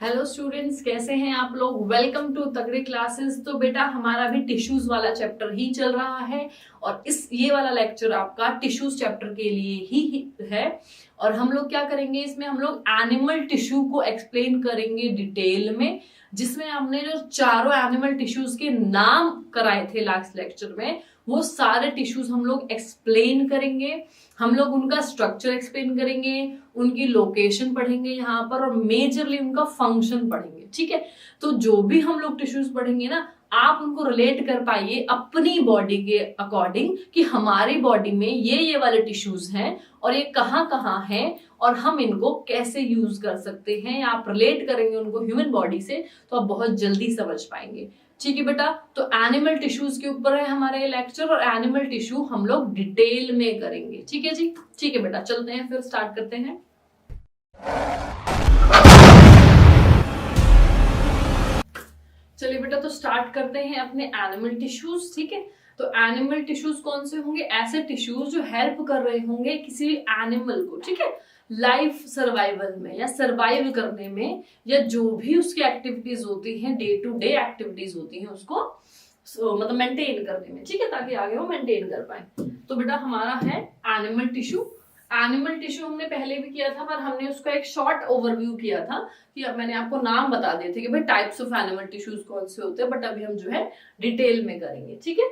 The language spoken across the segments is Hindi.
हेलो स्टूडेंट्स, कैसे हैं आप लोग। वेलकम टू तगड़े क्लासेस। तो बेटा हमारा भी टिश्यूज वाला चैप्टर ही चल रहा है और ये वाला लेक्चर आपका टिश्यूज चैप्टर के लिए ही है। और हम लोग क्या करेंगे इसमें, हम लोग एनिमल टिश्यू को एक्सप्लेन करेंगे डिटेल में, जिसमें हमने जो चारों एनिमल टिश्यूज के नाम कराए थे लास्ट लेक्चर में, वो सारे टिश्यूज हम लोग एक्सप्लेन करेंगे। हम लोग उनका स्ट्रक्चर एक्सप्लेन करेंगे, उनकी लोकेशन पढ़ेंगे यहाँ पर, और मेजरली उनका फंक्शन पढ़ेंगे। ठीक है, तो जो भी हम लोग टिश्यूज पढ़ेंगे ना, आप उनको रिलेट कर पाइए अपनी बॉडी के अकॉर्डिंग कि हमारी बॉडी में ये वाले टिश्यूज हैं और ये कहाँ कहाँ हैं और हम इनको कैसे यूज कर सकते हैं। आप रिलेट करेंगे उनको ह्यूमन बॉडी से तो आप बहुत जल्दी समझ पाएंगे। ठीक है बेटा, तो एनिमल टिश्यूज के ऊपर है हमारा ये लेक्चर और एनिमल टिश्यू हम लोग डिटेल में करेंगे। ठीक है जी, ठीक है बेटा, चलते हैं फिर स्टार्ट करते हैं। चलिए बेटा, तो स्टार्ट करते हैं अपने एनिमल टिश्यूज। ठीक है, तो एनिमल टिश्यूज कौन से होंगे? ऐसे टिश्यूज जो हेल्प कर रहे होंगे किसी भी एनिमल को, ठीक है, लाइफ सर्वाइवल में या सर्वाइव करने में, या जो भी उसकी एक्टिविटीज होती हैं, डे टू डे एक्टिविटीज होती हैं उसको मतलब मेंटेन करने में। ठीक है, ताकि आगे वो मेंटेन कर पाए। तो बेटा हमारा है एनिमल टिश्यू। एनिमल टिश्यू हमने पहले भी किया था, पर हमने उसका एक शॉर्ट ओवरव्यू किया था कि अब मैंने आपको नाम बता दिए थे कि भाई टाइप्स ऑफ एनिमल टिश्यूज कौन से होते हैं, बट अभी हम जो है डिटेल में करेंगे। ठीक है,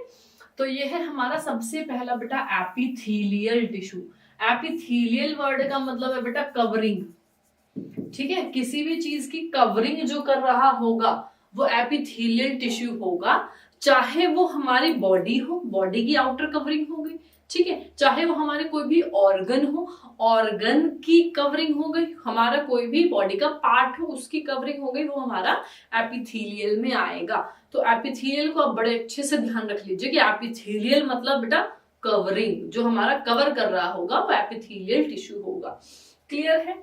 तो ये है हमारा सबसे पहला बेटा एपिथेलियल टिश्यू। एपिथेलियल वर्ड का मतलब है बेटा कवरिंग। ठीक है, किसी भी चीज की कवरिंग जो कर रहा होगा वो एपिथेलियल टिश्यू होगा, चाहे वो हमारी बॉडी हो, बॉडी की आउटर कवरिंग होगी। ठीक है, चाहे वो हमारे कोई भी ऑर्गन हो, ऑर्गन की कवरिंग हो गई, हमारा कोई भी बॉडी का पार्ट हो उसकी कवरिंग हो गई, वो हमारा एपिथेलियल में आएगा। तो एपिथेलियल को आप बड़े अच्छे से ध्यान रख लीजिए कि एपिथेलियल मतलब बेटा कवरिंग, जो हमारा कवर कर रहा होगा वो एपिथेलियल टिश्यू होगा। क्लियर है?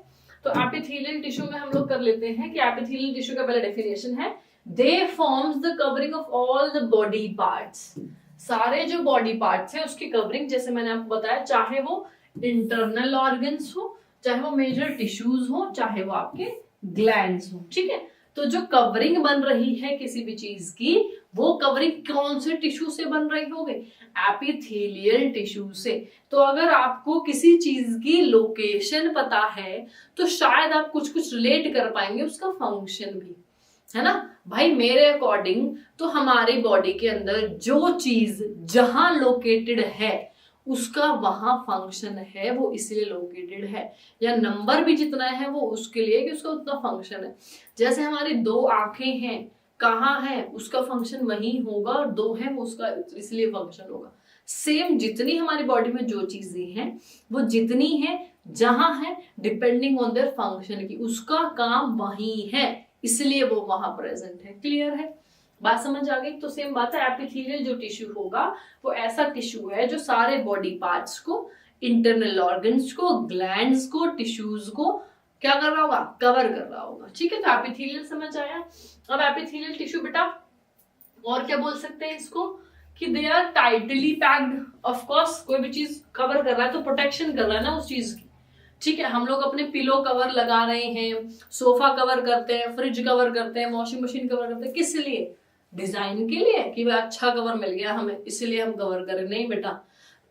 तो एपिथेलियल टिश्यू में हम लोग कर लेते हैं कि एपिथेलियल टिश्यू का पहले डेफिनेशन है, दे forms the covering of all the body parts. सारे जो बॉडी पार्ट्स हैं उसकी कवरिंग, जैसे मैंने आपको बताया, चाहे वो इंटरनल ऑर्गन्स हो, चाहे वो मेजर टिश्यूज हो, चाहे वो आपके ग्लैंड्स हो। ठीक है, तो जो कवरिंग बन रही है किसी भी चीज की, वो कवरिंग कौन से टिश्यू से बन रही होगी? एपिथेलियल टिश्यू से। तो अगर आपको किसी चीज की लोकेशन पता है तो शायद आप कुछ कुछ रिलेट कर पाएंगे उसका फंक्शन भी, है ना भाई। मेरे अकॉर्डिंग तो हमारी बॉडी के अंदर जो चीज जहां लोकेटेड है उसका वहां फंक्शन है, वो इसलिए लोकेटेड है, या नंबर भी जितना है वो उसके लिए कि उसका उतना फंक्शन है। जैसे हमारी दो आंखें हैं, कहाँ है उसका फंक्शन वहीं होगा, और दो है वो उसका इसलिए फंक्शन होगा। सेम जितनी हमारी बॉडी में जो चीजें हैं वो जितनी है जहां है, डिपेंडिंग ऑन देयर फंक्शन की, उसका काम वहीं है, इसलिए वो वहां प्रेजेंट है। क्लियर है? बात समझ आ गई? तो सेम बात है, एपिथेलियल जो टिश्यू होगा वो ऐसा टिश्यू है जो सारे बॉडी पार्ट्स को, इंटरनल ऑर्गन्स को, ग्लैंड्स को, टिश्यूज को क्या कर रहा होगा? कवर कर रहा होगा। ठीक है, तो एपिथेलियल समझ आया। अब एपिथेलियल टिश्यू बेटा और क्या बोल सकते हैं इसको, कि they are tightly packed. Of course कोई भी चीज कवर कर रहा है तो प्रोटेक्शन कर रहा है ना उस चीज की। ठीक है, हम लोग अपने पिलो कवर लगा रहे हैं, सोफा कवर करते हैं, फ्रिज कवर करते हैं, वॉशिंग मशीन कवर करते हैं, किस लिए? डिजाइन के लिए, कि वह अच्छा कवर मिल गया हमें इसलिए हम कवर करें। नहीं बेटा,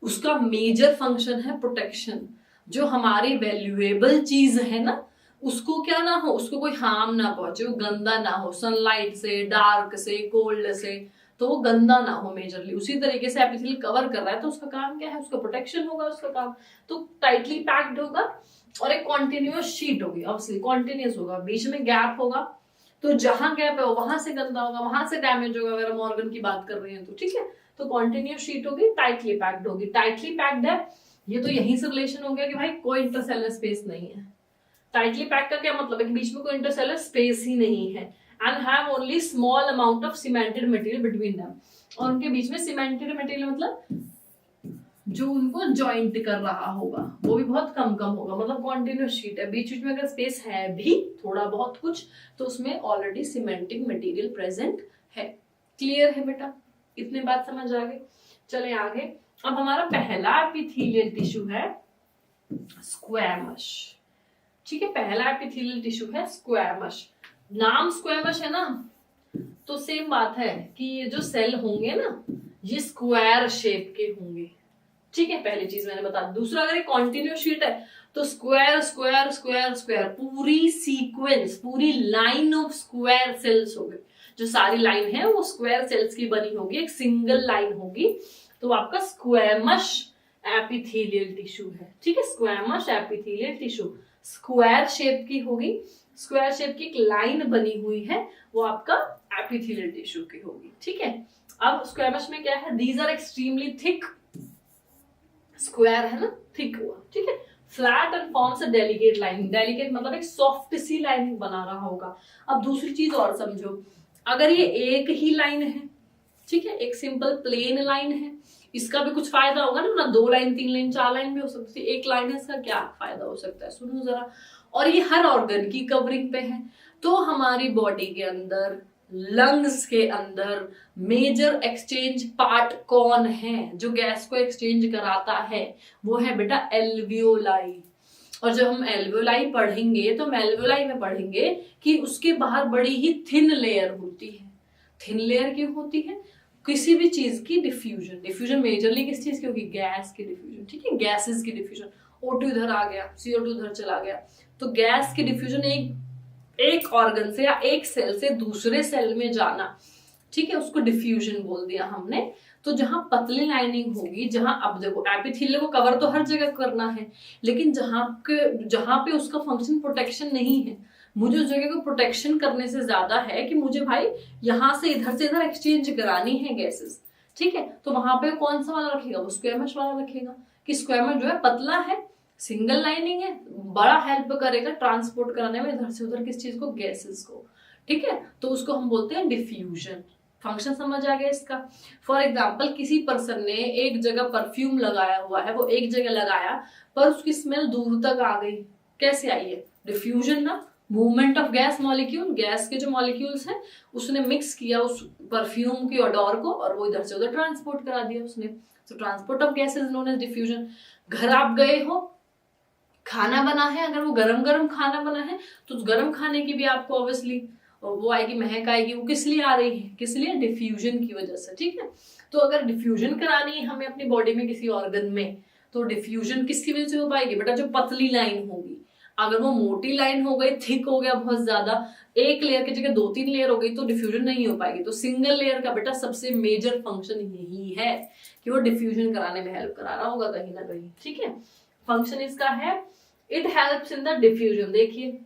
उसका मेजर फंक्शन है प्रोटेक्शन। जो हमारी वैल्यूएबल चीज है ना, उसको क्या ना हो, उसको कोई हार्म ना पहुंचे, वो गंदा ना हो, सनलाइट से, डार्क से, कोल्ड से, तो वो गंदा ना हो मेजरली। उसी तरीके से एपिथेलियल कवर कर रहा है तो उसका काम क्या है? उसका प्रोटेक्शन होगा उसका काम। तो टाइटली पैक्ड होगा और एक कॉन्टिन्यूअस शीट होगी, ऑब्वियसली कॉन्टिन्यूअस होगा, बीच में गैप होगा, तो जहां गैप है वहां से गंदा होगा, वहां से डैमेज होगा अगर हम ऑर्गन की बात कर रहे हैं तो। ठीक है, तो कॉन्टिन्यूअस शीट होगी, टाइटली पैक्ड होगी। टाइटली पैक्ड है, ये तो यहीं से रिलेशन हो गया कि भाई कोई इंटरसेलर स्पेस नहीं है। टाइटली पैक का क्या मतलब है? कि बीच में कोई इंटरसेलर स्पेस ही नहीं है, and have only small amount of cemented material between them. और उनके बीच में सीमेंटेड मटेरियल मतलब जो उनको जॉइंट कर रहा होगा वो भी बहुत कम कम होगा, मतलब कॉन्टिन्यूअस शीट है। बीच बीच में अगर स्पेस है भी थोड़ा बहुत कुछ तो उसमें ऑलरेडी सीमेंटिंग मटेरियल प्रेजेंट है। क्लियर है बेटा? इतने बात समझ आ गई। चले आगे। अब हमारा पहला एपिथेलियल टिश्यू है स्क्वैमस। ठीक है, पहला एपिथेलियल टिश्यू है स्क्वैमस। नाम स्क्वैमश है ना, तो सेम बात है कि ये जो सेल होंगे ना ये स्क्वायर शेप के होंगे, ठीक है। पहली चीज मैंने बता दी। दूसरा, अगर ये कॉन्टिन्यूस शीट है तो स्क्वायर स्क्वायर स्क्वायर स्क्वायर, पूरी सीक्वेंस, पूरी लाइन ऑफ स्क्वायर सेल्स होगी। जो सारी लाइन है वो स्क्वायर सेल्स की बनी होगी, एक सिंगल लाइन होगी, तो आपका स्क्वैमश एपिथेलियल टिश्यू है, ठीक है। Squamous epithelial tissue square shape की होगी, स्क्वायर शेप की एक लाइन बनी हुई है, वो आपका एपिथेलियल टिश्यू की होगी, ठीक है। अब स्क्वैमश में क्या है, these are extremely thick, square है ना, थिक हुआ, ठीक है। Flat and forms a delicate lining, delicate मतलब एक सॉफ्ट सी लाइनिंग बना रहा होगा। अब दूसरी चीज और समझो, अगर ये एक ही लाइन है, ठीक है, एक सिंपल प्लेन लाइन है, इसका भी कुछ फायदा होगा ना, 2 लाइन 3 लाइन 4 लाइन भी हो सकती है, एक लाइन है, इसका क्या फायदा हो सकता है, सुनो जरा। और ये हर ऑर्गन की कवरिंग पे है, तो हमारी बॉडी के अंदर, लंग्स के अंदर मेजर एक्सचेंज पार्ट कौन है जो गैस को एक्सचेंज कराता है, वो है बेटा एल्वियोलाई। और जब हम एल्वियोलाई पढ़ेंगे तो हम एल्वियोलाई में पढ़ेंगे कि उसके बाहर बड़ी ही थिन लेयर होती है। थिन लेयर क्यों होती है, किसी भी चीज की डिफ्यूजन, डिफ्यूजन मेजरली किस चीज की होगी, गैस की डिफ्यूजन, ठीक है, गैसेस की डिफ्यूजन। O2 इधर आ गया, CO2 इधर चला गया, तो गैस की डिफ्यूजन एक ऑर्गन से या एक सेल से दूसरे सेल में जाना, ठीक है, उसको डिफ्यूजन बोल दिया हमने। तो जहां पतली लाइनिंग होगी, जहां, अब देखो एपिथेलियल को कवर तो हर जगह करना है, लेकिन जहां पे उसका फंक्शन प्रोटेक्शन नहीं है, मुझे उस जगह को प्रोटेक्शन करने से ज्यादा है कि मुझे भाई यहां से इधर एक्सचेंज करानी है गैसेस, ठीक है। तो वहां पे कौन सा वाला रखेगा, वो स्क्वैमश वाला रखेगा, कि स्क्वैमश जो है पतला है, सिंगल लाइनिंग है, बड़ा हेल्प करेगा ट्रांसपोर्ट कराने में इधर से उधर किस चीज को, गैसेस को, ठीक है। तो उसको हम बोलते हैं डिफ्यूजन। फंक्शन समझ आ गया इसका। फॉर एग्जाम्पल, किसी पर्सन ने एक जगह परफ्यूम लगाया हुआ है, वो एक जगह लगाया पर उसकी स्मेल दूर तक आ गई, कैसे आई है, डिफ्यूजन ना, movement of gas molecule, gas के जो मॉलिक्यूल्स हैं उसने मिक्स किया उस परफ्यूम की ओडोर को और वो इधर से उधर ट्रांसपोर्ट करा दिया उसने, तो transport of gas is known as diffusion. घर आप गए हो, खाना बना है, अगर वो गरम गरम खाना बना है तो उस गरम खाने की भी आपको ऑब्वियसली वो आएगी, महक आएगी, वो किस लिए आ रही है, किस लिए, डिफ्यूजन की वजह से, ठीक है। तो अगर डिफ्यूजन करानी है हमें अपनी बॉडी में किसी ऑर्गन में, तो डिफ्यूजन किसकी वजह से हो पाएगी बेटा, जो पतली लाइन होगी। अगर वो मोटी लाइन हो गई, थिक हो गया बहुत ज्यादा, एक लेयर की जगह 2-3 लेयर हो गई, तो डिफ्यूजन नहीं हो पाएगी। तो सिंगल लेयर का बेटा सबसे मेजर फंक्शन यही है कि वो डिफ्यूजन कराने में हेल्प करा रहा होगा कहीं ना कहीं, ठीक है। फंक्शन इसका है, it helps in the diffusion, देखिए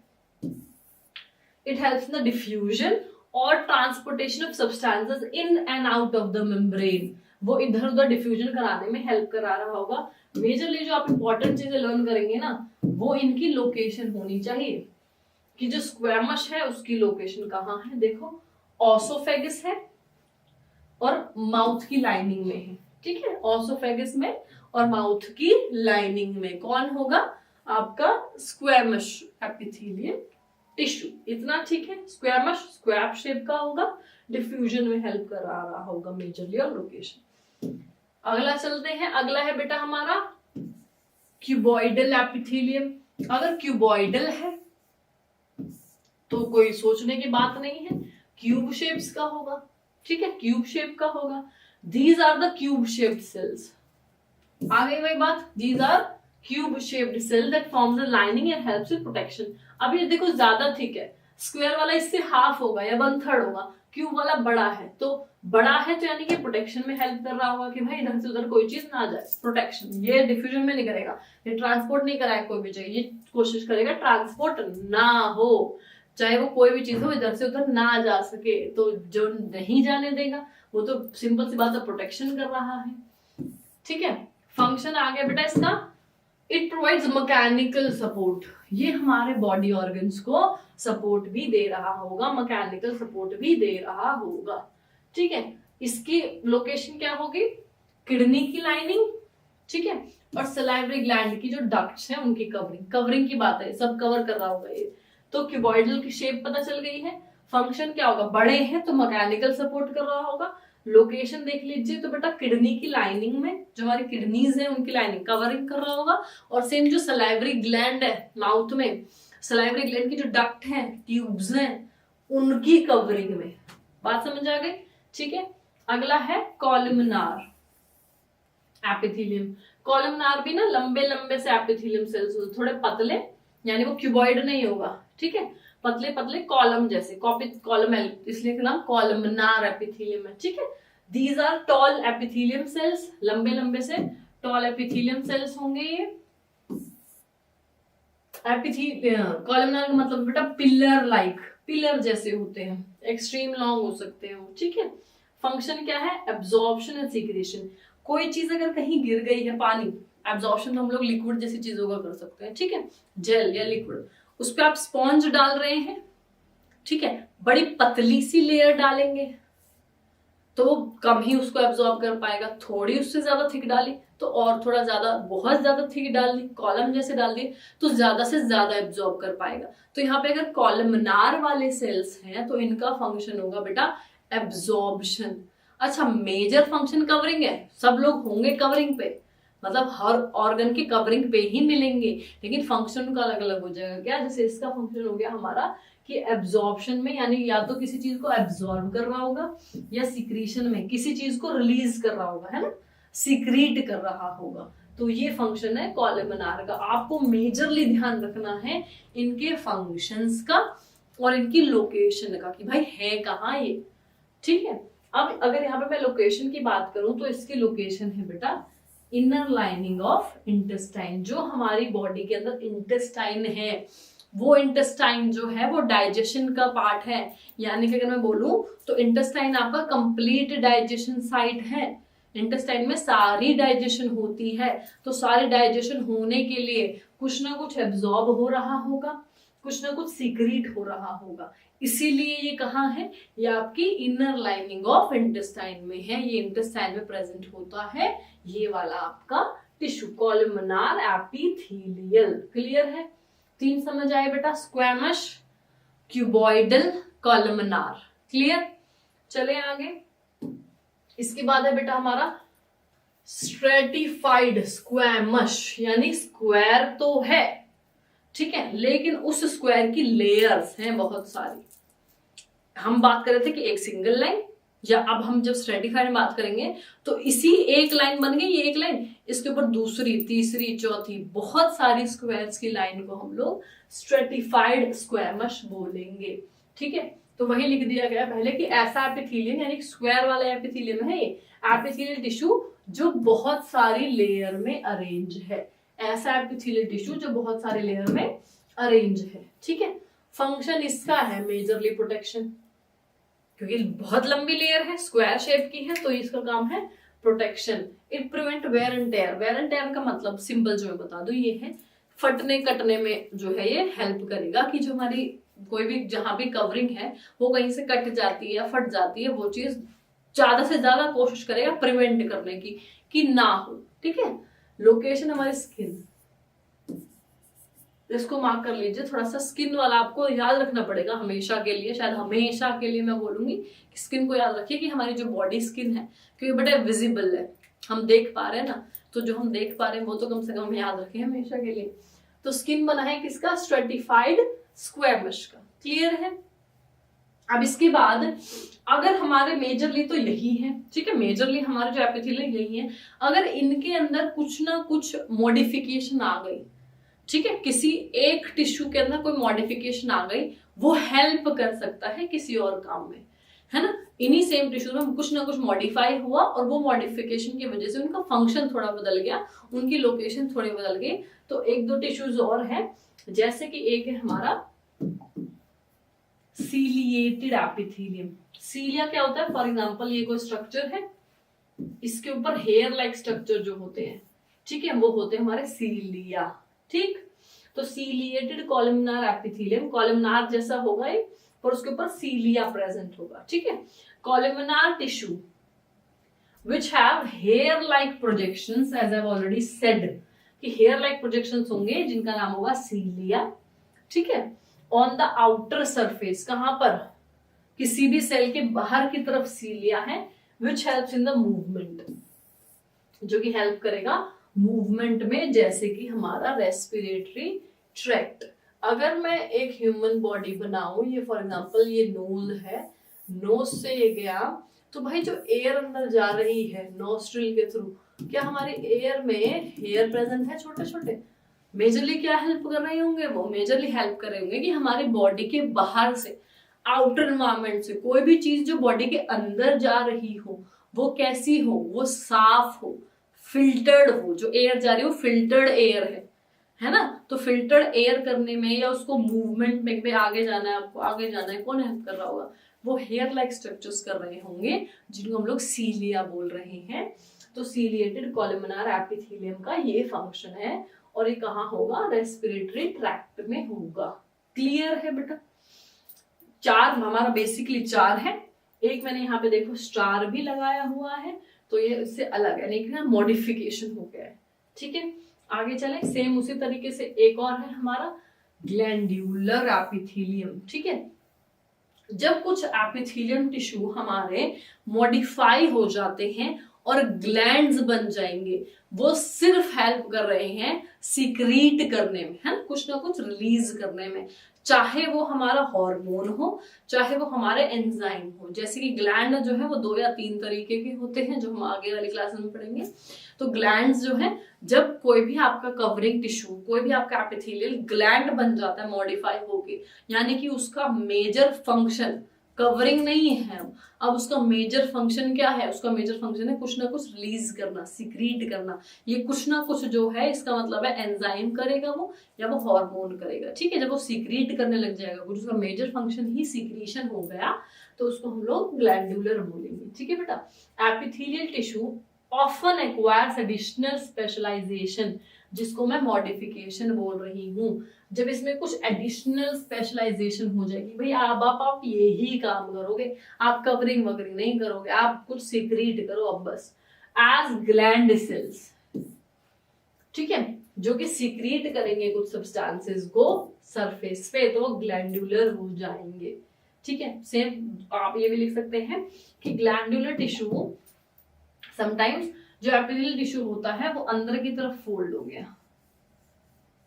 it helps in the diffusion और transportation of substances in and out of the membrane, वो इधर उधर डिफ्यूजन कराने में हेल्प करा रहा होगा। मेजरली जो आप इंपॉर्टेंट चीजें लर्न करेंगे ना, वो इनकी लोकेशन होनी चाहिए, कि जो स्क्वैमश है उसकी लोकेशन कहाँ है, देखो ऑसोफेगस है और माउथ की लाइनिंग में है, ठीक है, ऑसोफेगस में और माउथ की लाइनिंग में कौन होगा, आपका स्क्वैमश एपिथेलियल टिश्यू, इतना ठीक है। स्क्वैमश स्क्वैब शेप का होगा, डिफ्यूजन में हेल्प कर रहा होगा मेजरली और लोकेशन। अगला चलते हैं, अगला है बेटा हमारा क्यूबॉइडल एपिथेलियम। अगर क्यूबॉइडल है तो कोई सोचने की बात नहीं है, क्यूब शेप्स का होगा, ठीक है, क्यूब शेप का होगा। These are the cube shaped cells, आ गई वही बात, these are cube shaped cell that form the lining and helps with protection. अब ये देखो ज्यादा थिक है, स्क्वायर वाला इससे हाफ होगा या 1/3 होगा, क्यूब वाला बड़ा है, तो बड़ा है तो यानी कि प्रोटेक्शन में हेल्प कर रहा होगा कि भाई इधर से उधर कोई चीज ना जाए, प्रोटेक्शन। ये डिफ्यूजन में नहीं करेगा, ये ट्रांसपोर्ट नहीं कराएगा कोई भी जगह, ये कोशिश करेगा ट्रांसपोर्ट ना हो, चाहे वो कोई भी चीज हो इधर से उधर ना जा सके। तो जो नहीं जाने देगा वो तो सिंपल सी बात है, प्रोटेक्शन कर रहा है, ठीक है। फंक्शन आ गया बेटा इसका, इट प्रोवाइड्स मैकेनिकल सपोर्ट, ये हमारे बॉडी ऑर्गन्स को सपोर्ट भी दे रहा होगा, मैकेनिकल सपोर्ट भी दे रहा होगा, ठीक है। इसकी लोकेशन क्या होगी, किडनी की लाइनिंग, ठीक है, और सलाइवरी ग्लैंड की जो डक्ट्स हैं उनकी कवरिंग की बात है, सब कवर कर रहा होगा ये। तो क्यूबॉइडल की शेप पता चल गई है। फंक्शन क्या होगा, बड़े हैं तो मैकेनिकल सपोर्ट कर रहा होगा। लोकेशन देख लीजिए तो बेटा किडनी की लाइनिंग में, जो हमारी किडनीज है उनकी लाइनिंग कवरिंग कर रहा होगा। और सेम जो सलाइवरी ग्लैंड है माउथ में, सलाइवरी ग्लैंड की जो डक्ट है, ट्यूब्स हैं, उनकी कवरिंग में। बात समझ आ गई? ठीक है। अगला है कॉलमनार एपिथेलियम। कॉलमनार भी ना लंबे लंबे से एपिथेलियम सेल्स होते, थोड़े पतले, यानी वो क्यूबॉइड नहीं होगा, ठीक है, पतले पतले कॉलम जैसे, कॉलम इसलिए नाम कॉलमनार एपिथेलियम है, ठीक है। These are tall epithelium cells, लंबे लंबे से टॉल एपिथेलियम सेल्स होंगे ये। कॉलमनार का मतलब बेटा पिलर लाइक, पिलर जैसे होते हैं, एक्सट्रीम लॉन्ग हो सकते हैं वो, ठीक है। फंक्शन क्या है? Absorption and secretion. कोई चीज अगर कहीं गिर गई है, पानी, एब्जॉर्प्शन तो हम लोग लिक्विड जैसी चीजों का कर सकते हैं, ठीक है, जेल या लिक्विड, उस पर आप स्पॉन्ज डाल रहे हैं, ठीक है, बड़ी पतली सी लेयर डालेंगे तो वो कम ही उसको एब्जॉर्ब कर पाएगा, थोड़ी उससे ज्यादा थिक डाली तो और थोड़ा ज्यादा, बहुत ज्यादा थिक डाल दी, कॉलम जैसे डाल दी तो ज्यादा से ज्यादा एब्जॉर्ब कर पाएगा। तो यहाँ पे अगर कॉलमनार वाले सेल्स हैं तो इनका फंक्शन होगा बेटा एब्जॉर्प्शन। अच्छा, मेजर फंक्शन कवरिंग है, सब लोग होंगे कवरिंग पे, मतलब हर ऑर्गन की कवरिंग पे ही मिलेंगे, लेकिन फंक्शन उनका अलग अलग हो जाएगा। क्या? जैसे इसका फंक्शन हो गया हमारा कि एब्जॉर्प्शन में, यानी या तो किसी चीज को एब्जॉर्ब कर रहा होगा या सिक्रीशन में किसी चीज को रिलीज कर रहा होगा, है ना, सिक्रीट कर रहा होगा। तो ये फंक्शन है कॉलमनार का। आपको मेजरली ध्यान रखना है इनके फंक्शंस का और इनकी लोकेशन का कि भाई है कहाँ ये, ठीक है। अब अगर यहाँ पे मैं लोकेशन की बात करूं तो इसकी लोकेशन है बेटा इनर लाइनिंग ऑफ इंटेस्टाइन। जो हमारी बॉडी के अंदर इंटेस्टाइन है, वो इंटेस्टाइन जो है वो डाइजेशन का पार्ट है, यानी कि अगर मैं बोलूं तो इंटेस्टाइन आपका कंप्लीट डाइजेशन साइट है। इंटेस्टाइन में सारी डाइजेशन होती है, तो सारी डाइजेशन होने के लिए कुछ ना कुछ एब्जॉर्ब हो रहा होगा, कुछ ना कुछ सीक्रेट हो रहा होगा, इसीलिए ये कहाँ है? ये आपकी इनर लाइनिंग ऑफ इंटेस्टाइन में है, ये इंटेस्टाइन में प्रेजेंट होता है, ये वाला आपका टिश्यू कॉलमनार एपिथेलियल। क्लियर है? 3 समझ आए बेटा, स्क्वैमस, क्यूबॉइडल, कॉलमनार। क्लियर? चले आगे। इसके बाद है बेटा हमारा स्ट्रेटिफाइड स्क्वैमस, यानी स्क्वायर तो है, ठीक है, लेकिन उस स्क्वायर की लेयर्स हैं बहुत सारी। हम बात कर रहे थे कि एक सिंगल लाइन, या अब हम जब स्ट्रेटिफाइड में बात करेंगे तो इसी एक लाइन बन गई, ये एक लाइन, इसके ऊपर दूसरी, तीसरी, चौथी, बहुत सारी स्क्वायर्स की लाइन को हम लोग स्ट्रेटिफाइड स्क्वैमस बोलेंगे, ठीक है। तो वही लिख दिया गया पहले कि ऐसा एपिथेलियम, यानी स्क्वायर वाला एपिथेलियम है ये एपिथेलियल टिश्यू जो बहुत सारी लेयर में अरेंज है, ऐसा एपिथेलियल टिश्यू जो बहुत सारे लेयर में अरेंज है, ठीक है। फंक्शन इसका है मेजरली प्रोटेक्शन, क्योंकि बहुत लंबी लेयर है, स्क्वायर शेप की है, तो इसका काम है protection. It prevent wear and tear. Wear and tear का मतलब सिंपल जो मैं बता दूं ये है, फटने कटने में जो है ये हेल्प करेगा कि जो हमारी कोई भी जहां भी कवरिंग है वो कहीं से कट जाती है या फट जाती है, वो चीज ज्यादा से ज्यादा कोशिश करेगा प्रिवेंट करने की कि ना हो, ठीक है। लोकेशन हमारी स्किन, इसको मार्क कर लीजिए, थोड़ा सा स्किन वाला आपको याद रखना पड़ेगा हमेशा के लिए, शायद हमेशा के लिए मैं बोलूंगी कि स्किन को याद रखिए कि हमारी जो बॉडी स्किन है, क्योंकि बेटा विजिबल है, हम देख पा रहे हैं ना, तो जो हम देख पा रहे हैं वो तो कम से कम याद रखें हमेशा के लिए। तो स्किन बना है किसका? स्ट्रेटिफाइड स्क्वैमस का। क्लियर है? अब इसके बाद अगर हमारे मेजरली तो यही है, ठीक है, मेजरली हमारे जो एपिथेलियम यही है, अगर इनके अंदर कुछ ना कुछ मॉडिफिकेशन आ गई, ठीक है, किसी एक टिश्यू के अंदर कोई मॉडिफिकेशन आ गई, वो हेल्प कर सकता है किसी और काम में, है ना। इन्हीं सेम टिश्यू में कुछ ना कुछ मॉडिफाई हुआ और वो मॉडिफिकेशन की वजह से उनका फंक्शन थोड़ा बदल गया, उनकी लोकेशन थोड़ी बदल गई। तो 1-2 टिश्यूज और हैं, जैसे कि एक है हमारा सीलिएटेड एपिथेलियम। सीलिया क्या होता है? फॉर एग्जांपल ये कोई स्ट्रक्चर है, इसके ऊपर हेयर लाइक स्ट्रक्चर जो होते हैं, ठीक है, वो होते हैं हमारे सीलिया, ठीक। तो सीलिएटेड कॉलमनार एपिथेलियम, कॉलमनार जैसा होगा ये और उसके ऊपर सीलिया प्रेजेंट होगा, ठीक है। Columnar tissue which have hair like projections, as I have already said कि हेयर लाइक प्रोजेक्शंस होंगे जिनका नाम होगा सीलिया, ठीक है। ऑन द आउटर सरफेस, कहां पर? किसी भी सेल के बाहर की तरफ सीलिया है, which helps in the movement, जो कि हेल्प करेगा मूवमेंट में, जैसे कि हमारा रेस्पिरेटरी ट्रैक्ट। अगर मैं एक ह्यूमन बॉडी बनाऊं, ये फॉर एग्जांपल ये नोज है, नोज से ये गया, तो भाई जो एयर अंदर जा रही है नोस्ट्रिल के थ्रू, क्या हमारे एयर में हेयर प्रेजेंट है छोटे छोटे? मेजरली क्या हेल्प कर रहे होंगे? वो मेजरली हेल्प कर रहे होंगे कि हमारे बॉडी के बाहर से, आउटर एनवायरमेंट से कोई भी चीज जो बॉडी के अंदर जा रही हो वो कैसी हो? वो साफ हो, फिल्टर्ड हो। जो एयर जा रही हो फिल्टर्ड एयर है ना? तो फिल्टर्ड एयर करने में या उसको मूवमेंट में भी आगे जाना है, आपको आगे जाना है, कौन हेल्प कर रहा होगा? वो हेयर लाइक स्ट्रक्चर्स कर रहे होंगे, जिनको हम लोग सीलिया बोल रहे हैं। तो सीलिएटेड कॉलमनार एपिथेलियम का ये फंक्शन है, और ये कहाँ होगा? रेस्पिरेटरी ट्रैक्ट में होगा। क्लियर है बेटा? चार हमारा बेसिकली चार है, एक मैंने यहाँ पे देखो स्टार भी लगाया हुआ है, तो ये इससे अलग है, लेकिन मॉडिफिकेशन हो गया है। ठीक है, आगे चले। सेम उसी तरीके से एक और है हमारा ग्लैंड्यूलर एपिथेलियम। ठीक है, जब कुछ एपिथेलियम टिश्यू हमारे मॉडिफाई हो जाते हैं और ग्लैंड्स बन जाएंगे, वो सिर्फ हेल्प कर रहे हैं सीक्रीट करने में, है ना, कुछ ना कुछ रिलीज करने में। चाहे वो हमारा हार्मोन हो, चाहे वो हमारे एंजाइम हो। जैसे कि ग्लैंड जो है वो 2 या 3 तरीके के होते हैं, जो हम आगे वाली क्लास में पढ़ेंगे। तो ग्लैंड्स जो है, जब कोई भी आपका कवरिंग टिश्यू, कोई भी आपका एपिथेलियल ग्लैंड बन जाता है मॉडिफाई होके, यानी कि उसका मेजर फंक्शन कवरिंग नहीं है, अब उसका मेजर फंक्शन क्या है? उसका मेजर फंक्शन है कुछ ना कुछ रिलीज करना, सीक्रीट करना। ये कुछ ना कुछ जो है, इसका मतलब है एंजाइम करेगा वो, या वो हार्मोन करेगा। ठीक है, जब वो सीक्रीट करने लग जाएगा कुछ, उसका मेजर फंक्शन ही सीक्रीशन हो गया, तो उसको हम लोग ग्लैंडुलर बोलेंगे। ठीक है बेटा, epithelial tissue often acquires additional specialisation, जिसको मैं मॉडिफिकेशन बोल रही हूँ। जब इसमें कुछ एडिशनल स्पेशलाइजेशन हो जाएगी, भाई आप यही काम करोगे, आप कवरिंग वगैरह नहीं करोगे, आप कुछ सीक्रेट करो अब बस, एज ग्लैंड सेल्स। ठीक है, जो कि सीक्रेट करेंगे कुछ सब्सटेंसेस को सरफेस पे, तो वो ग्लैंडुलर हो जाएंगे। ठीक है, सेम आप ये भी लिख सकते हैं कि ग्लैंडुलर टिश्यू समटाइम्स, जो एपिथेलियल टिश्यू होता है वो अंदर की तरफ फोल्ड हो गया,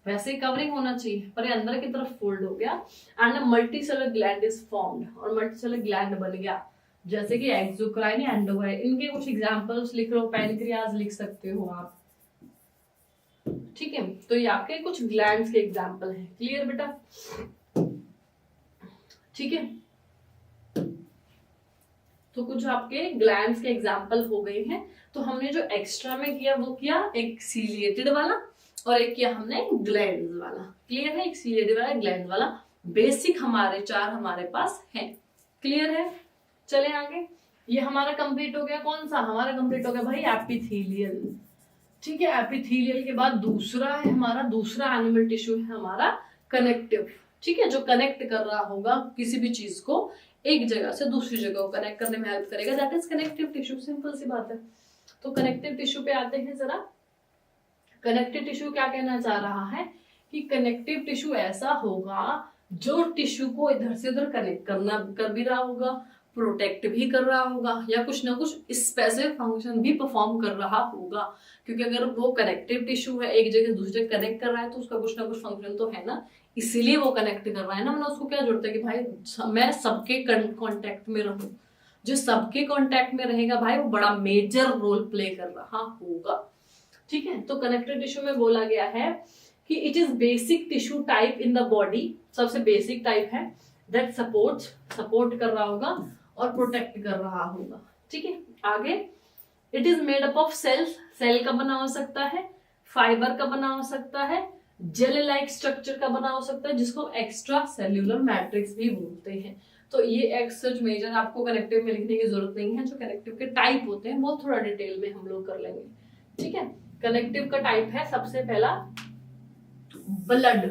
वैसे कवरिंग होना चाहिए पर ये अंदर की तरफ फोल्ड हो गया, and multicellular gland is formed, और मल्टीसेलर ग्लैंड बन गया, जैसे कि एक्सोक्राइन या एंडोक्राइन। इनके कुछ एग्जांपल्स लिख लो, पैनक्रियाज लिख सकते हो आप। ठीक है, तो ये आपके कुछ ग्लैंड्स के एग्जांपल हैं। क्लियर बेटा? ठीक है, तो कुछ आपके ग्लैंड्स के एग्जांपल हो गए हैं। तो हमने जो एक्स्ट्रा में किया वो किया एक सीलिएटेड वाला, और एक किया हमने ग्लैंड वाला। क्लियर है? एक सीलिएटेड वाला, ग्लैंड वाला। बेसिक हमारे 4 हमारे पास हैं। क्लियर है? चले आगे। ये हमारा कंप्लीट हो गया। कौन सा हमारा कंप्लीट हो गया भाई? एपिथेलियल। ठीक है, एपिथेलियल के बाद दूसरा है हमारा, दूसरा एनिमल टिश्यू है हमारा कनेक्टिव। ठीक है, जो कनेक्ट कर रहा होगा किसी भी चीज को एक जगह से दूसरी जगह को कनेक्ट करने में हेल्प करेगा, that is connective tissue. Simple सी बात है। तो कनेक्टिव टिश्यू पे आते हैं जरा। कनेक्टिव टिश्यू क्या कहना चाह रहा है कि कनेक्टिव टिश्यू ऐसा होगा जो टिश्यू को इधर से उधर कनेक्ट कर भी रहा होगा, प्रोटेक्ट भी कर रहा होगा, या कुछ ना कुछ स्पेसिफिक फंक्शन भी परफॉर्म कर रहा होगा। क्योंकि अगर वो कनेक्टिव टिश्यू है, एक जगह से दूसरी जगह कनेक्ट कर रहा है, तो उसका कुछ ना कुछ फंक्शन तो है ना, इसीलिए वो कनेक्ट कर रहा है ना। मतलब उसको क्या जरूरत है कि भाई मैं सबके कांटेक्ट में रहूं। जो सबके कांटेक्ट में रहेगा भाई, वो बड़ा मेजर रोल प्ले कर रहा होगा। ठीक है, तो कनेक्टिव टिश्यू में बोला गया है कि it is basic tissue type in the body, सबसे बेसिक टाइप है, दैट सपोर्ट कर रहा होगा और प्रोटेक्ट कर रहा होगा। ठीक है, आगे it is made up of cells, cell का बना हो सकता है, फाइबर का बना हो सकता है, जेल लाइक स्ट्रक्चर का बना हो सकता है, जिसको एक्स्ट्रा सेल्यूलर मैट्रिक्स भी बोलते हैं। तो ये एक्सच मेजर आपको कनेक्टिव में लिखने की जरूरत नहीं है। जो कनेक्टिव के टाइप होते हैं वो थोड़ा डिटेल में हम लोग कर लेंगे। ठीक है, कनेक्टिव का टाइप है सबसे पहला ब्लड।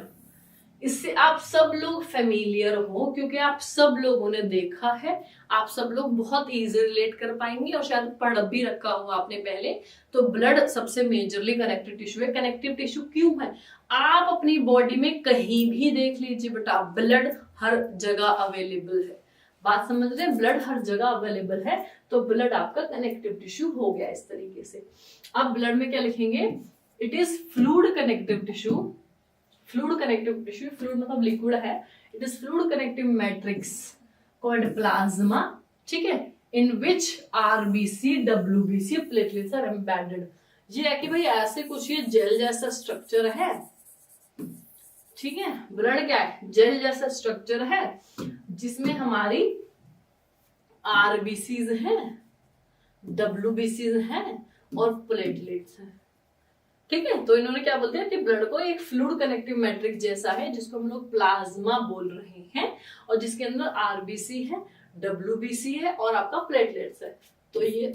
इससे आप सब लोग फेमिलियर हो, क्योंकि आप सब लोगों ने देखा है, आप सब लोग बहुत इजी रिलेट कर पाएंगे, और शायद पढ़ भी रखा हुआ आपने पहले। तो ब्लड सबसे मेजरली कनेक्टिव टिश्यू है। कनेक्टिव टिश्यू क्यों है? आप अपनी बॉडी में कहीं भी देख लीजिए बेटा, ब्लड हर जगह अवेलेबल है। बात समझ रहे हैं? ब्लड हर जगह अवेलेबल है, तो ब्लड आपका कनेक्टिव टिश्यू हो गया इस तरीके से। अब ब्लड में क्या लिखेंगे? It is fluid connective tissue. Fluid connective tissue, fluid मतलब लिक्विड है, it is fluid connective matrix called plasma, ठीक है, in which RBC, WBC, platelets are embedded. ये है कि भाई ऐसे कुछ ये जेल जैसा स्ट्रक्चर है, ठीक है, ब्लड क्या है, जेल जैसा स्ट्रक्चर है जिसमें हमारी आरबीसीज हैं, डब्ल्यूबीसीज हैं और प्लेटलेट्स हैं, ठीक है। तो इन्होंने क्या बोलते हैं कि ब्लड को एक फ्लूइड कनेक्टिव मैट्रिक्स जैसा है जिसको हम लोग प्लाज्मा बोल रहे हैं, और जिसके अंदर आरबीसी है, डब्ल्यूबीसी है और आपका प्लेटलेट्स है। तो ये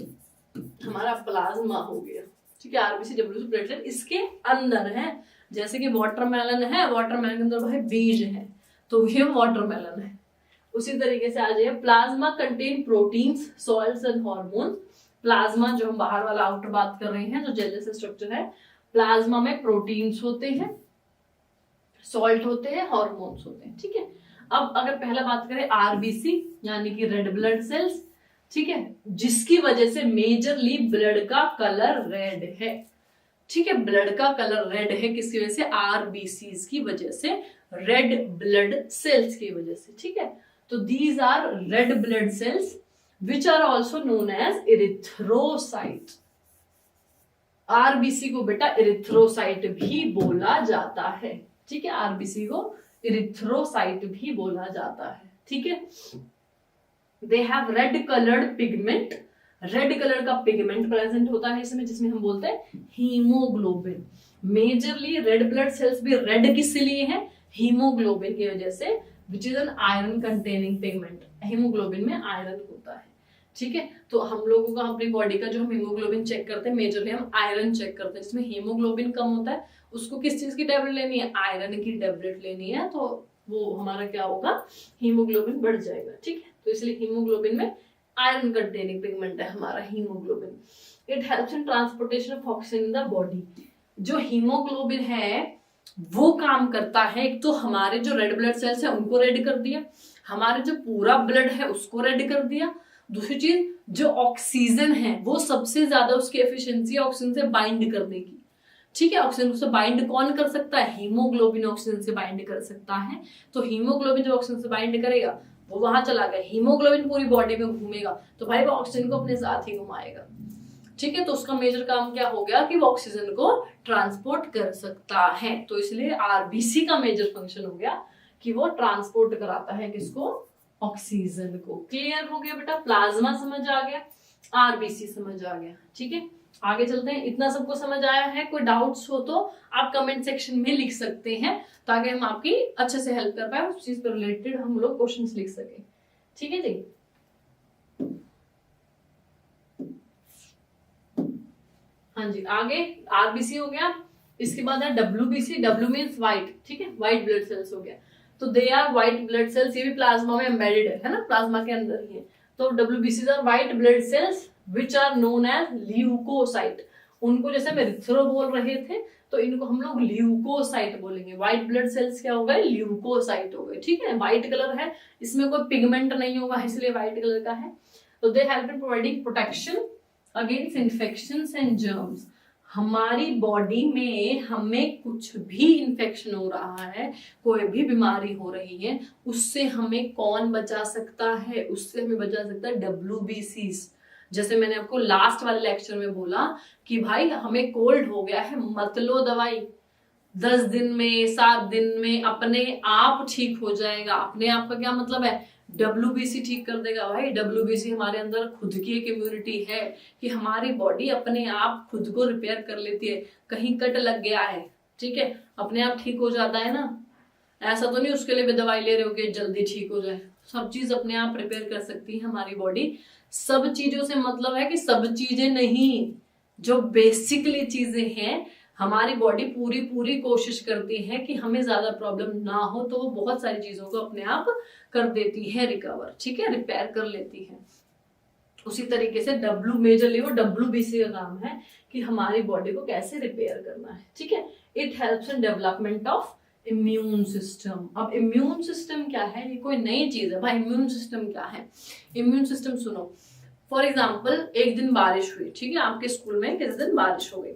हमारा प्लाज्मा हो गया, ठीक है, आरबीसी, डब्ल्यूबीसी, प्लेटलेट इसके अंदर है। जैसे कि वाटरमेलन है, वाटरमेलन के अंदर भाई बीज है, तो ये वाटरमेलन है। उसी तरीके से आ जाइए, plasma contain proteins, salts and hormone. Plasma जो हम बाहर वाला आउटर बात कर रहे हैं, जो जेल जैसा स्ट्रक्चर है, प्लाज्मा में प्रोटीन्स होते हैं, सॉल्ट होते हैं, हार्मोन्स होते हैं, ठीक है। अब अगर पहला बात करें आरबीसी यानी कि रेड ब्लड सेल्स, ठीक है, जिसकी वजह से मेजरली ब्लड का कलर रेड है, ठीक है, ब्लड का कलर रेड है किसकी वजह से, आरबीसीज की वजह से, रेड ब्लड सेल्स की वजह से, ठीक है। तो these are red blood cells which are also known as erythrocyte. RBC को बेटा इरिथ्रोसाइट भी बोला जाता है, ठीक है, आरबीसी को इरिथ्रोसाइट भी बोला जाता है, ठीक है। They have read coloured pigment, red colour का पिगमेंट प्रेजेंट होता है इसमें, जिसमें हम बोलते हैं haemoglobin. Majorly red blood sales भी रेड किस लिए है, हीमोग्लोबिन की वजह से, which is an iron containing pigment. Haemoglobin में आयरन होता है, ठीक है। तो हम लोगों का अपनी बॉडी का जो हम हीमोग्लोबिन चेक करते हैं, मेजरली हम आयरन चेक करते हैं। जिसमें हीमोग्लोबिन कम होता है उसको किस चीज की टेबलेट लेनी है, आयरन की टेबलेट लेनी है, तो वो हमारा क्या होगा, हीमोग्लोबिन बढ़ जाएगा, ठीक है। तो इसलिए हीमोग्लोबिन में आयरन कंटेनिंग पिगमेंट है हमारा haemoglobin. It helps in transportation of oxygen in the body. जो हीमोग्लोबिन है वो काम करता है, एक तो हमारे जो रेड ब्लड सेल्स है उनको रेड कर दिया, हमारे जो पूरा ब्लड है उसको रेड कर दिया। दूसरी चीज, जो ऑक्सीजन है वो सबसे ज्यादा उसकी एफिशिएंसी है ऑक्सीजन से बाइंड करने की, ठीक है। ऑक्सीजन से बाइंड कौन कर सकता है, हीमोग्लोबिन ऑक्सीजन से बाइंड कर सकता है। तो हीमोग्लोबिन जो ऑक्सीजन से बाइंड करेगा वो वहां चला गया, हीमोग्लोबिन पूरी बॉडी में घूमेगा तो भाई वो ऑक्सीजन को अपने साथ ही घुमाएगा, ठीक है। तो उसका मेजर काम क्या हो गया कि वो ऑक्सीजन को ट्रांसपोर्ट कर सकता है। तो इसलिए आरबीसी का मेजर फंक्शन हो गया कि वो ट्रांसपोर्ट कराता है किसको, ऑक्सीजन को। क्लियर हो गया बेटा, प्लाज्मा समझ आ गया, आरबीसी समझ आ गया, ठीक है। आगे चलते हैं। इतना सबको समझ आया है? कोई डाउट्स हो तो आप कमेंट सेक्शन में लिख सकते हैं ताकि हम आपकी अच्छे से हेल्प कर पाए, उस चीज पर रिलेटेड हम लोग क्वेश्चंस लिख सके, ठीक है जी। हाँ जी, आगे आरबीसी हो गया, इसके बाद है डब्ल्यूबीसी। डब्ल्यू मीन्स व्हाइट, ठीक है, व्हाइट ब्लड सेल्स हो गया। तो they are white blood cells, ये भी प्लाज्मा में एम्बेडेड है ना, प्लाज्मा के अंदर ही है। तो WBC are white blood cells which are known as leucocyte. उनको जैसे हम इरिथ्रो बोल रहे थे तो इनको हम लोग ल्यूकोसाइट बोलेंगे। व्हाइट ब्लड सेल्स क्या हो गए, ल्यूकोसाइट हो गए, ठीक है। व्हाइट कलर है, इसमें कोई पिगमेंट नहीं होगा इसलिए व्हाइट कलर का है। तो they help in providing protection against infections and germs. हमारी बॉडी में हमें कुछ भी इन्फेक्शन हो रहा है, कोई भी बीमारी हो रही है, उससे हमें कौन बचा सकता है, उससे हमें बचा सकता है डब्ल्यूबीसी। जैसे मैंने आपको लास्ट वाले लेक्चर में बोला कि भाई हमें कोल्ड हो गया है, मत लो दवाई, 10 दिन में 7 दिन में अपने आप ठीक हो जाएगा। अपने आप का क्या मतलब है, डब्ल्यूबीसी ठीक कर देगा। भाई डब्ल्यूबीसी हमारे अंदर खुद की एक इम्यूनिटी है कि हमारी बॉडी अपने आप खुद को रिपेयर कर लेती है। कहीं कट लग गया है, ठीक है, अपने आप ठीक हो जाता है ना, ऐसा तो नहीं उसके लिए भी दवाई ले रहे हो कि जल्दी ठीक हो जाए। सब चीज अपने आप रिपेयर कर सकती है हमारी बॉडी। सब चीजों से मतलब है कि सब चीजें नहीं, जो बेसिकली चीजें हैं हमारी बॉडी पूरी कोशिश करती है कि हमें ज्यादा प्रॉब्लम ना हो, तो वो बहुत सारी चीजों को अपने आप कर देती है रिकवर, ठीक है, रिपेयर कर लेती है। उसी तरीके से मेजरली वो डब्ल्यूबीसी का काम है कि हमारी बॉडी को कैसे रिपेयर करना है, ठीक है। It helps in development of immune system. अब इम्यून सिस्टम क्या है, ये कोई नई चीज है भाई। इम्यून सिस्टम क्या है, इम्यून सिस्टम सुनो। फॉर एग्जाम्पल एक दिन बारिश हुई, ठीक है, आपके स्कूल में किस दिन बारिश हो गई।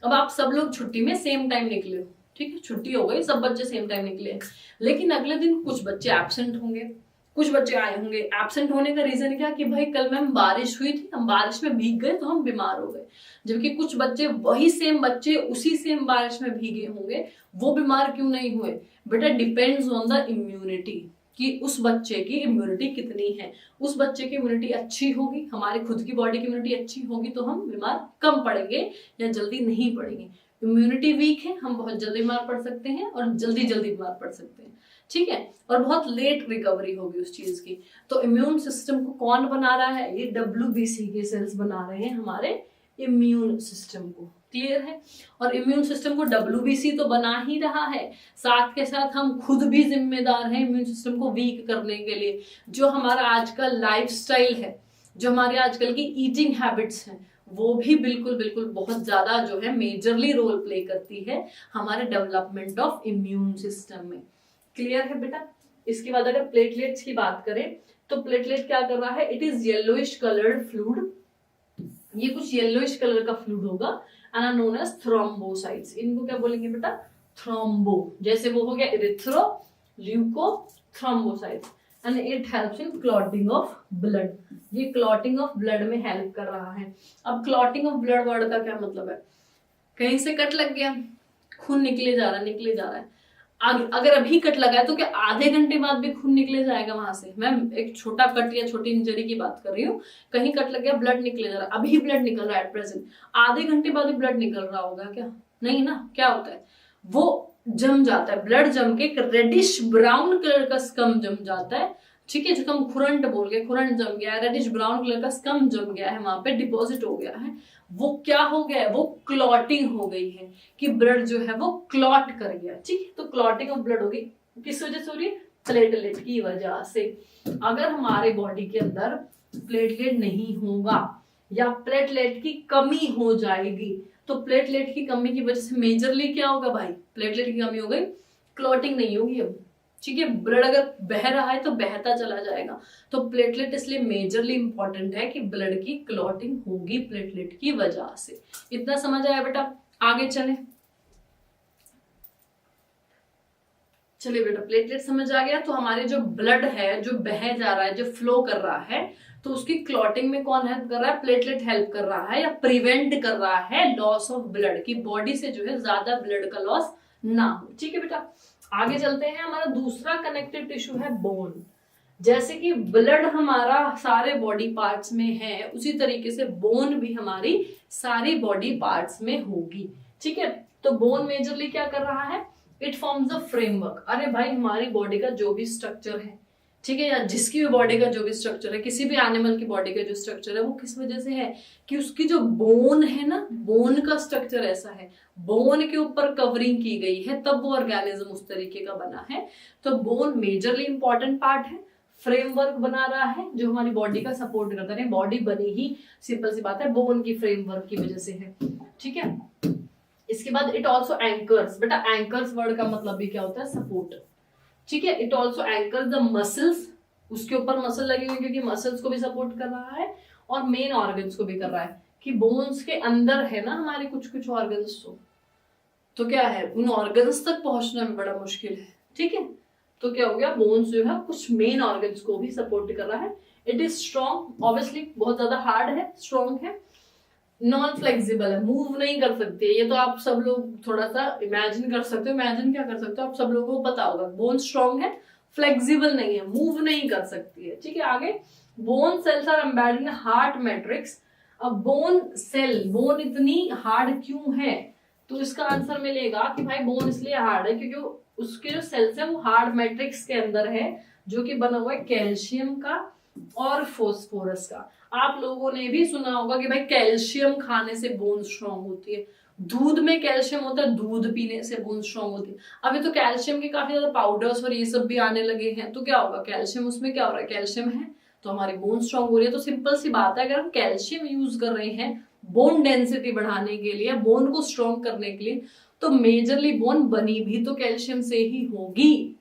अब आप सब लोग छुट्टी में सेम टाइम निकले हो, ठीक है, छुट्टी हो गई, सब बच्चे सेम टाइम निकले, लेकिन अगले दिन कुछ बच्चे एब्सेंट होंगे, कुछ बच्चे आए होंगे। एब्सेंट होने का रीजन क्या कि भाई कल मैम बारिश हुई थी, हम बारिश में भीग गए तो हम बीमार हो गए। जबकि कुछ बच्चे, वही सेम बच्चे उसी सेम बारिश में भीगे होंगे, वो बीमार क्यों नहीं हुए? बेटा डिपेंड्स ऑन द इम्यूनिटी, कि उस बच्चे की इम्यूनिटी कितनी है। उस बच्चे की इम्यूनिटी अच्छी होगी, हमारी खुद की बॉडी की इम्यूनिटी अच्छी होगी तो हम बीमार कम पड़ेंगे या जल्दी नहीं पड़ेंगे। इम्यूनिटी वीक है, हम बहुत जल्दी बीमार पड़ सकते हैं और जल्दी जल्दी बीमार पड़ सकते हैं, ठीक है, और बहुत लेट रिकवरी होगी उस चीज की। तो इम्यून सिस्टम को कौन बना रहा है? ये WBC के सेल्स बना रहे हैं हमारे इम्यून सिस्टम को। क्लियर है? और इम्यून सिस्टम को WBC तो बना ही रहा है, साथ के साथ हम खुद भी जिम्मेदार हैं इम्यून सिस्टम को वीक करने के लिए। जो हमारा आज का लाइफस्टाइल है, जो हमारे आजकल की ईटिंग हैबिट्स हैं, वो भी बिल्कुल बिल्कुल बहुत ज्यादा जो है मेजरली रोल प्ले करती है हमारे डेवलपमेंट ऑफ इम्यून सिस्टम में। क्लियर है बेटा? इसके बाद अगर प्लेटलेट्स की बात करें तो प्लेटलेट क्या कर रहा है? It is yellowish coloured fluid, ये कुछ येलोइश कलर का फ्लूइड होगा and are known as thrombocytes. इनको क्या बोलेंगे बेटा? थ्रोम्बो। जैसे वो हो गया erythro, leuco, thrombocytes, and it helps in clotting of blood. ये क्लॉटिंग ऑफ ब्लड में हेल्प कर रहा है। अब क्लॉटिंग ऑफ ब्लड वर्ड का क्या मतलब है? कहीं से कट लग गया, खून निकले जा रहा है, निकले जा रहा है। अगर अभी कट लगा है तो क्या आधे घंटे बाद भी खून निकले जाएगा वहां से? मैं एक छोटा कट या छोटी इंजरी की बात कर रही हूँ। कहीं कट लग गया, ब्लड निकले जा रहा है, अभी ब्लड निकल रहा है एट प्रेजेंट, आधे घंटे बाद भी ब्लड निकल रहा होगा क्या? नहीं ना। क्या होता है? वो जम जाता है, ब्लड जम के एक रेडिश ब्राउन कलर का स्कम जम जाता है, ठीक है, जिसको हम खुरंट बोल गए, खुरंट जम गया है, रेडिश ब्राउन कलर का स्कम जम गया है, वहां पे डिपॉजिट हो गया है। वो क्या हो गया है? वो क्लॉटिंग हो गई है, कि ब्लड जो है वो क्लॉट कर गया, ठीक है। तो क्लॉटिंग ऑफ ब्लड होगी, किस वजह से हो रही है? प्लेटलेट की वजह से। अगर हमारे बॉडी के अंदर प्लेटलेट नहीं होगा या प्लेटलेट की कमी हो जाएगी, तो प्लेटलेट की कमी की वजह से मेजरली क्या होगा भाई? प्लेटलेट की कमी हो गई, क्लॉटिंग नहीं होगी अब, ठीक है। ब्लड अगर बह रहा है तो बहता चला जाएगा। तो प्लेटलेट इसलिए मेजरली इंपॉर्टेंट है कि ब्लड की क्लॉटिंग होगी प्लेटलेट की वजह से। इतना समझ आया बेटा? आगे चले, चलिए बेटा, प्लेटलेट समझ आ गया। तो हमारे जो ब्लड है, जो बह जा रहा है, जो फ्लो कर रहा है, तो उसकी क्लॉटिंग में कौन हेल्प कर रहा है? प्लेटलेट हेल्प कर रहा है, या प्रिवेंट कर रहा है लॉस ऑफ ब्लड, की बॉडी से जो है ज्यादा ब्लड का लॉस ना हो, ठीक है बेटा। आगे चलते हैं। हमारा दूसरा कनेक्टिव टिश्यू है बोन। जैसे कि ब्लड हमारा सारे बॉडी पार्ट्स में है, उसी तरीके से बोन भी हमारी सारी बॉडी पार्ट्स में होगी, ठीक है। तो बोन मेजरली क्या कर रहा है? It forms the framework. अरे भाई, हमारी बॉडी का जो भी स्ट्रक्चर है, ठीक है, या जिसकी भी बॉडी का जो भी स्ट्रक्चर है, किसी भी एनिमल की बॉडी का जो स्ट्रक्चर है, वो किस वजह से है? कि उसकी जो बोन है ना, बोन का स्ट्रक्चर ऐसा है, बोन के ऊपर कवरिंग की गई है, तब वो ऑर्गेनिज्म उस तरीके का बना है। तो बोन मेजरली इंपॉर्टेंट पार्ट है, फ्रेमवर्क बना रहा है जो हमारी बॉडी का सपोर्ट करता है। बॉडी बनी ही सिंपल सी बात है बोन की फ्रेमवर्क की वजह से है, ठीक है। इसके बाद इट ऑल्सो एंकर्स। बेटा एंकर्स वर्ड का मतलब भी क्या होता है? सपोर्ट, ठीक है। It also anchors the muscles, उसके ऊपर मसल लगी हुई, क्योंकि मसल्स को भी सपोर्ट कर रहा है और मेन ऑर्गन्स को भी कर रहा है। कि बोन्स के अंदर है ना हमारे कुछ कुछ ऑर्गन्स, तो क्या है, उन ऑर्गन्स तक पहुंचना में बड़ा मुश्किल है, ठीक है। तो क्या हो गया? बोन्स जो है कुछ मेन ऑर्गन्स को भी सपोर्ट कर रहा है। इट इज स्ट्रॉन्ग, ऑब्वियसली बहुत ज्यादा हार्ड है, स्ट्रॉन्ग है, नॉन फ्लेक्सिबल है, मूव नहीं कर सकते। ये तो आप सब लोग थोड़ा सा इमेजिन कर सकते हो। इमेजिन क्या कर सकते हो? आप सब लोगों को पता होगा, बोन स्ट्रॉन्ग है, फ्लेक्सिबल नहीं है, मूव नहीं कर सकती है, ठीक है। आगे, bone cells are embedded in hard matrix. अब बोन सेल, बोन इतनी हार्ड क्यों है? तो इसका आंसर मिलेगा कि भाई बोन इसलिए हार्ड है क्योंकि उसके जो सेल्स है वो हार्ड मैट्रिक्स के अंदर है, जो कि बना हुआ है कैल्शियम का और फोस्फोरस का। आप लोगों ने भी सुना होगा कि भाई कैल्शियम खाने से बोन स्ट्रांग होती है, दूध में कैल्शियम होता है, दूध पीने से बोन स्ट्रांग होती है। अभी तो कैल्शियम के काफी ज्यादा पाउडर्स और ये सब भी आने लगे हैं, तो क्या होगा? कैल्शियम उसमें क्या हो रहा है? कैल्शियम है तो हमारी बोन स्ट्रांग हो रही है। तो सिंपल सी बात है, अगर हम कैल्शियम यूज कर रहे हैं बोन डेंसिटी बढ़ाने के लिए, बोन को स्ट्रॉन्ग करने के लिए, तो मेजरली बोन बनी भी तो कैल्शियम से ही होगी।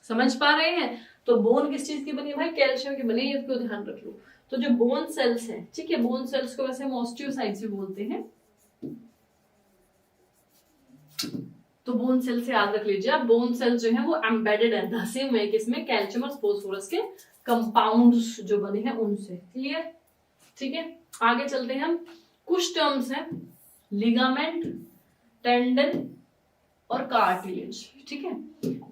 समझ पा रहे हैं? तो बोन किस चीज की बनी है भाई? कैल्शियम की बनी है, इसको ध्यान रख लो। तो जो बोन सेल्स हैं, ठीक है, बोन सेल्स को वैसे हम ऑस्टियोसाइट्स भी बोलते हैं। तो बोन सेल से याद रख लीजिए आप, बोन सेल जो है वो एम्बेडेड है धसे हुए किसमें, कैल्शियम और फास्फोरस के कंपाउंड्स जो बने हैं उनसे। क्लियर, ठीक है। आगे चलते हैं हम, कुछ टर्म्स हैं लिगामेंट, टेंडन और कार्टिलेज, ठीक है।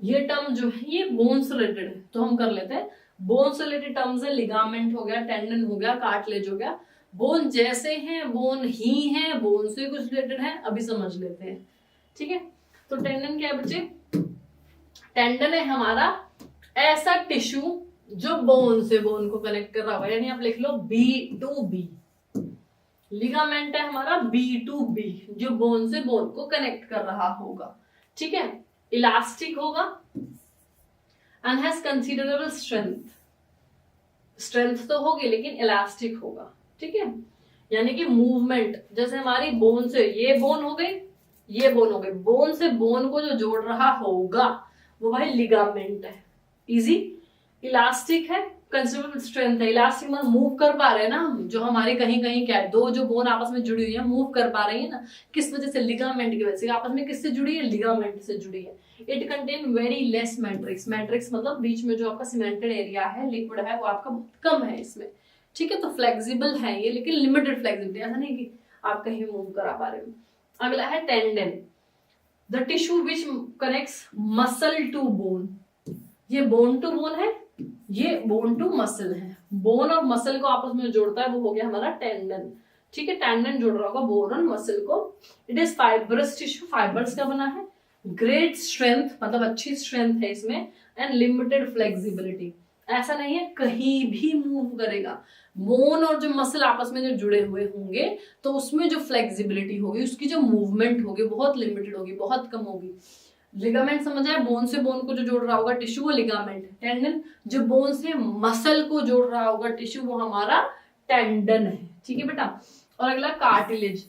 ये टर्म जो है ये बोन से रिलेटेड है, तो हम कर लेते हैं। बोन से रिलेटेड टर्म्स है, लिगामेंट हो गया, टेंडन हो गया, कार्टिलेज हो गया। बोन जैसे हैं, बोन ही है, बोन से कुछ रिलेटेड है, अभी समझ लेते हैं, ठीक है। तो टेंडन क्या है बच्चे, टेंडन है हमारा ऐसा टिश्यू जो बोन से बोन को कनेक्ट कर रहा होगा, यानी आप लिख लो बी टू बी। लिगामेंट है हमारा बी टू बी, जो बोन से बोन को कनेक्ट कर रहा होगा, ठीक है। इलास्टिक होगा and has considerable strength, strength तो होगी लेकिन इलास्टिक होगा, ठीक है। यानी कि मूवमेंट, जैसे हमारी बोन से ये बोन हो गई, ये बोन हो गई, बोन से बोन को जो जोड़ रहा होगा वो भाई लिगामेंट है। इजी, इलास्टिक है, कंसीडरेबल स्ट्रेंथ है। इलास्टिक मतलब मूव कर पा रहे हैं ना हम, जो हमारे कहीं कहीं क्या है, दो जो बोन आपस में जुड़ी हुई है मूव कर पा रही है ना, किस वजह से, लिगामेंट की वजह से। आपस में किससे जुड़ी है, लिगामेंट से जुड़ी है। It contain very less matrix, matrix मतलब बीच में जो आपका सीमेंटेड एरिया है, लिक्विड है, वो आपका बहुत कम है इसमें, ठीक है। तो फ्लेक्सिबल है ये, लेकिन लिमिटेड फ्लेक्सिबिलिटी, ऐसा नहीं कि आप कहीं मूव करा पा रहे हो। अगला है tendon, the tissue which connects muscle to bone. ये बोन टू बोन है, ये बोन टू मसल है। बोन और मसल को आपस में जोड़ता है, वो हो गया हमारा टेंडन, ठीक है। टेंडन जोड़ रहा होगा बोन और मसल को। It is fibrous tissue, fibres का बना है। ग्रेट स्ट्रेंथ मतलब अच्छी स्ट्रेंथ है इसमें, एंड लिमिटेड फ्लेक्सिबिलिटी, ऐसा नहीं है कहीं भी मूव करेगा। बोन और जो मसल आपस में जो जुड़े हुए होंगे तो उसमें जो फ्लेक्सिबिलिटी होगी, उसकी जो मूवमेंट होगी बहुत लिमिटेड होगी, बहुत कम होगी। लिगामेंट समझ आया, बोन से बोन को जो जोड़ रहा होगा टिश्यू वो लिगामेंट है। टेंडन जो बोन से मसल को जोड़ रहा होगा टिश्यू वो हमारा टेंडन है, ठीक है बेटा। और अगला कार्टिलेज,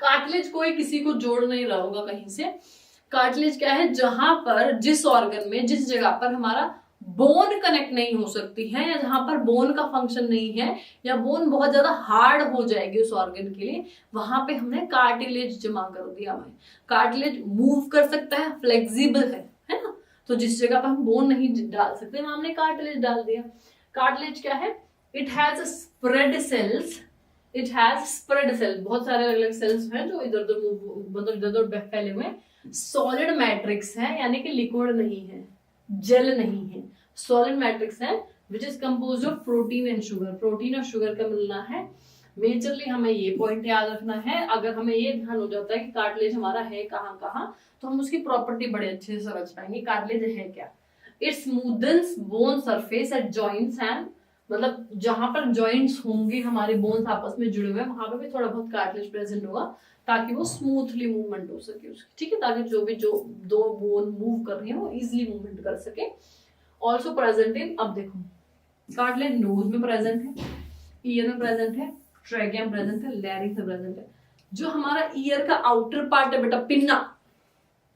कार्टिलेज कोई किसी को जोड़ नहीं रहा होगा कहीं से। कार्टिलेज क्या है, जहां पर जिस ऑर्गन में, जिस जगह पर हमारा बोन कनेक्ट नहीं हो सकती है, या जहां पर बोन का फंक्शन नहीं है, या बोन बहुत ज्यादा हार्ड हो जाएगी उस ऑर्गन के लिए, वहां पे हमने कार्टिलेज जमा कर दिया भाई। कार्टिलेज मूव कर सकता है, फ्लेक्सिबल है ना। तो जिस जगह पर हम बोन नहीं डाल सकते वहां हमने कार्टिलेज डाल दिया। कार्टिलेज क्या है, it has spread cells, it has spread cell, बहुत सारे अलग अलग सेल्स हैं जो इधर उधर मतलब इधर उधर फैले हुए। सॉलिड मैट्रिक्स है, यानी कि लिक्विड नहीं है, जेल नहीं है, सॉलिड मैट्रिक्स है, which is composed of protein and sugar. Protein और शुगर का मिलना है। मेजरली हमें ये पॉइंट याद रखना है। अगर हमें ये ध्यान हो जाता है कि कार्टिलेज हमारा है कहाँ कहाँ, तो हम उसकी प्रॉपर्टी बड़े अच्छे से समझ पाएंगे कार्टिलेज है क्या। It smoothens bone surface at joints and, मतलब जहां पर जॉइंट्स होंगे हमारे बोन्स आपस में जुड़े हुए, वहां पर भी थोड़ा बहुत कार्टिलेज प्रेजेंट होगा, ताकि वो स्मूथली मूवमेंट हो सके उसकी, ठीक है। ताकि जो दो बोन मूव कर रही है वो इजिली मूवमेंट कर सके। ऑल्सो प्रेजेंट इन, अब देखो कार्टिलेज नोज में प्रेजेंट है, ईयर में प्रेजेंट है, ट्रैकिया में प्रेजेंट है, लैरिंक्स में प्रेजेंट है। जो हमारा ईयर का आउटर पार्ट है बेटा, पिन्ना,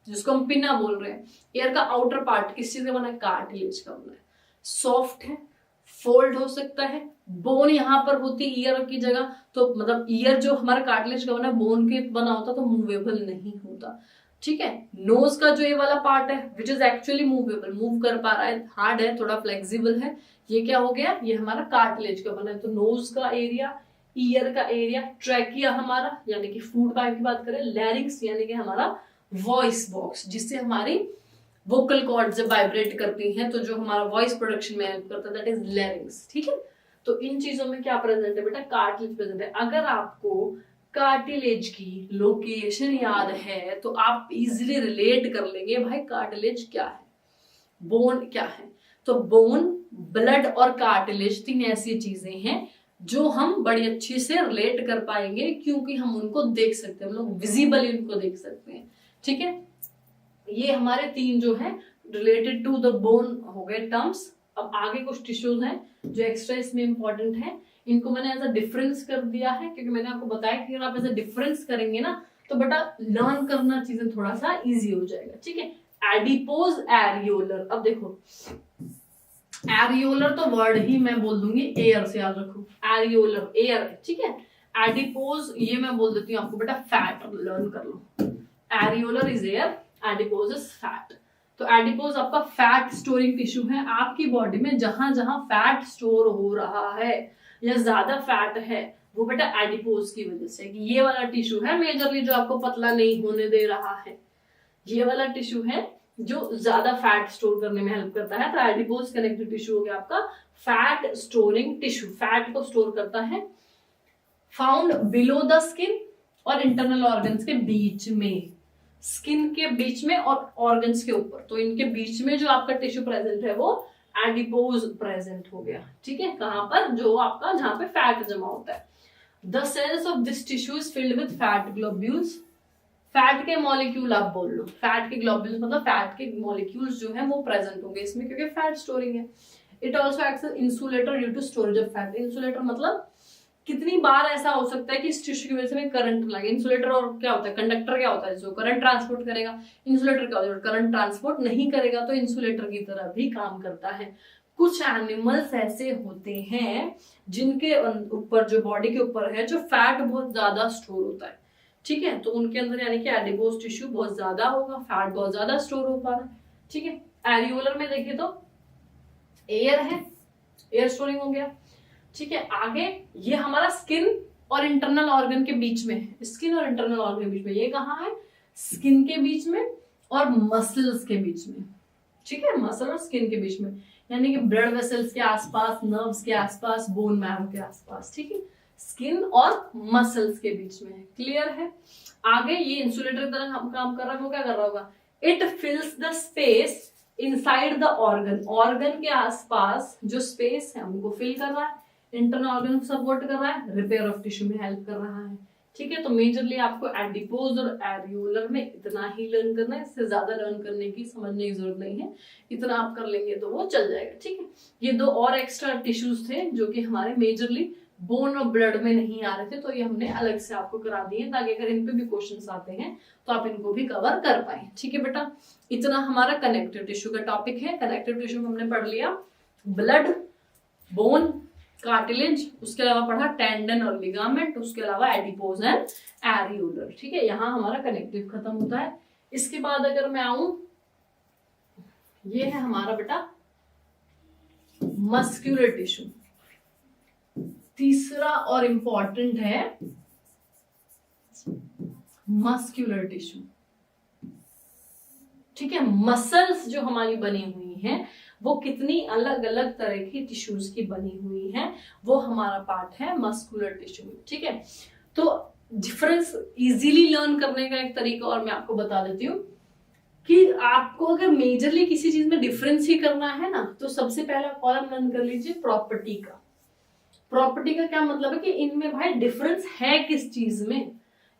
जिसको हम पिन्ना बोल रहे हैं, ईयर का आउटर पार्ट किस चीज का बना है, कार्टिलेज का बना है। सॉफ्ट है, फोल्ड हो सकता है, बोन यहाँ पर होती है ईयर की जगह, तो मतलब ईयर जो हमारा कार्टिलेज का बना है बोन के बना होता तो मूवेबल नहीं होता, ठीक है। नोज का जो ये वाला पार्ट है which is actually movable, move कर पा रहा है, हार्ड है, थोड़ा फ्लेक्सिबल है, ये क्या हो गया, ये हमारा कार्टिलेज का बना है। तो नोज का एरिया, ईयर का एरिया, ट्रैकिया हमारा यानी कि फूड पाइप की बात करें, लैरिंक्स यानी कि हमारा वॉइस बॉक्स, जिससे हमारी वोकल कॉर्ड जब वाइब्रेट करती हैं तो जो हमारा वॉइस प्रोडक्शन में हेल्प करता है, दैट इज लैरिंक्स, ठीक है। तो इन चीजों में क्या प्रेजेंट है बेटा, कार्टिलेज प्रेजेंट है। अगर आपको कार्टिलेज की लोकेशन याद है तो आप इजीली रिलेट कर लेंगे भाई कार्टिलेज क्या है, बोन क्या है। तो बोन, ब्लड और कार्टिलेज तीन ऐसी चीजें हैं जो हम बड़ी अच्छी से रिलेट कर पाएंगे, क्योंकि हम उनको देख सकते हैं, हम लोग विजिबली उनको देख सकते हैं, ठीक है। ये हमारे तीन जो है रिलेटेड टू द बोन हो गए टर्म्स। अब आगे कुछ टिश्यूज हैं जो एक्स्ट्रा इसमें इंपॉर्टेंट है, इनको मैंने एज अ डिफरेंस कर दिया है, क्योंकि मैंने आपको बताया कि अगर आप एज अ डिफरेंस करेंगे ना तो बेटा लर्न करना चीजें थोड़ा सा इजी हो जाएगा, ठीक है। एडिपोज, एरियोलर, अब देखो एरियोलर तो वर्ड ही मैं बोल दूंगी एयर से, याद रखो एरियोलर एयर, ठीक है। एडिपोज ये मैं बोल देती हूँ आपको बेटा फैट, लर्न कर लो। Areolar is air, adipose is fat. तो एडिपोज आपका फैट स्टोरिंग टिश्यू है। आपकी बॉडी में जहां जहां फैट स्टोर हो रहा है या ज्यादा फैट है वो बेटा एडिपोज की वजह से। कि ये वाला टिश्यू है मेजरली जो आपको पतला नहीं होने दे रहा है, ये वाला टिश्यू है जो ज्यादा फैट स्टोर करने में हेल्प करता है। तो एडिपोज कनेक्टिव टिश्यू हो गया आपका फैट स्टोरिंग टिश्यू, फैट को स्टोर करता है। फाउंड बिलो द स्किन और इंटरनल ऑर्गन्स के बीच में, स्किन के बीच में और ऑर्गन्स के ऊपर, तो इनके बीच में जो आपका टिश्यू प्रेजेंट है वो एडिपोज प्रेजेंट हो गया। ठीक है, कहां पर, जो आपका जहां पे फैट जमा होता है। The cells of this tissue is filled with fat globules, fat के मॉलिक्यूल आप बोल लो, फैट के ग्लोब्यूल्स मतलब फैट के मॉलिक्यूल्स जो है वो प्रेजेंट होंगे इसमें क्योंकि फैट स्टोरिंग है। It also acts as insulator due to storage of fat. Insulator मतलब कितनी बार ऐसा हो सकता है कि इस टिश्यू की वजह से में करंट लगे। इंसुलेटर और क्या होता है, कंडक्टर क्या होता है जो करंट ट्रांसपोर्ट करेगा, इंसुलेटर क्या होता है करंट ट्रांसपोर्ट नहीं करेगा, तो इंसुलेटर की तरह भी काम करता है। कुछ एनिमल्स ऐसे होते हैं जिनके ऊपर, जो बॉडी के ऊपर है, जो फैट बहुत ज्यादा स्टोर होता है। ठीक है, तो उनके अंदर यानी कि एडिपोज टिश्यू बहुत ज्यादा होगा, फैट बहुत ज्यादा स्टोर हो पा रहा है। ठीक है, एरियोलर में देखिए तो एयर है, एयर स्टोरिंग हो गया। ठीक है, आगे ये हमारा स्किन और इंटरनल ऑर्गन के बीच में है, स्किन और इंटरनल ऑर्गन के बीच में। ये कहाँ है, स्किन के बीच में और मसल्स के बीच में। ठीक है, मसल और स्किन के बीच में, यानी कि ब्लड वेसल्स के आसपास, नर्व्स के आसपास, बोन मैरो के आसपास। ठीक है, स्किन और मसल्स के बीच में है। क्लियर है। आगे ये इंसुलेटर की तरह काम कर रहा है, वो क्या कर रहा होगा, it फिल्स the space inside the organ, organ के आसपास जो स्पेस है उनको फिल कर रहा है, इंटरनल ऑर्गन को सपोर्ट कर रहा है, रिपेयर ऑफ टिश्यू में हेल्प कर रहा है। ठीक है, तो मेजरली आपको एडिपोज और एरियोलर में इतना ही लर्न करना है, इससे ज्यादा लर्न करने की, समझने की जरूरत नहीं है। इतना आप कर लेंगे तो वो चल जाएगा। ठीक है, ये दो और एक्स्ट्रा टिश्यूज थे जो कि हमारे मेजरली बोन और ब्लड में नहीं आ रहे थे, तो ये हमने अलग से आपको करा दिए ताकि अगर इन पे भी क्वेश्चंस आते हैं तो आप इनको भी कवर कर पाए। ठीक है बेटा, इतना हमारा कनेक्टिव टिश्यू का टॉपिक है। कनेक्टिव टिश्यू में हमने पढ़ लिया ब्लड, बोन, कार्टिलेज, उसके अलावा पढ़ा टेंडन और लिगामेंट, उसके अलावा एडिपोज एंड एरियोलर। ठीक है, यहाँ हमारा कनेक्टिव खत्म होता है। इसके बाद अगर मैं आऊं, ये है हमारा बेटा मस्क्यूलर टिश्यू। तीसरा और इंपॉर्टेंट है मस्क्यूलर टिश्यू। ठीक है, मसल्स जो हमारी बनी हुई हैं वो कितनी अलग अलग तरह की टिश्यूज की बनी हुई हैं, वो हमारा पार्ट है मस्कुलर टिश्यू। ठीक है, तो डिफरेंस इजीली लर्न करने का एक तरीका और मैं आपको बता देती हूँ कि आपको अगर मेजरली किसी चीज में डिफरेंस ही करना है ना, तो सबसे पहला कॉलम लर्न कर लीजिए प्रॉपर्टी का। प्रॉपर्टी का क्या मतलब है कि इनमें भाई डिफरेंस है किस चीज में,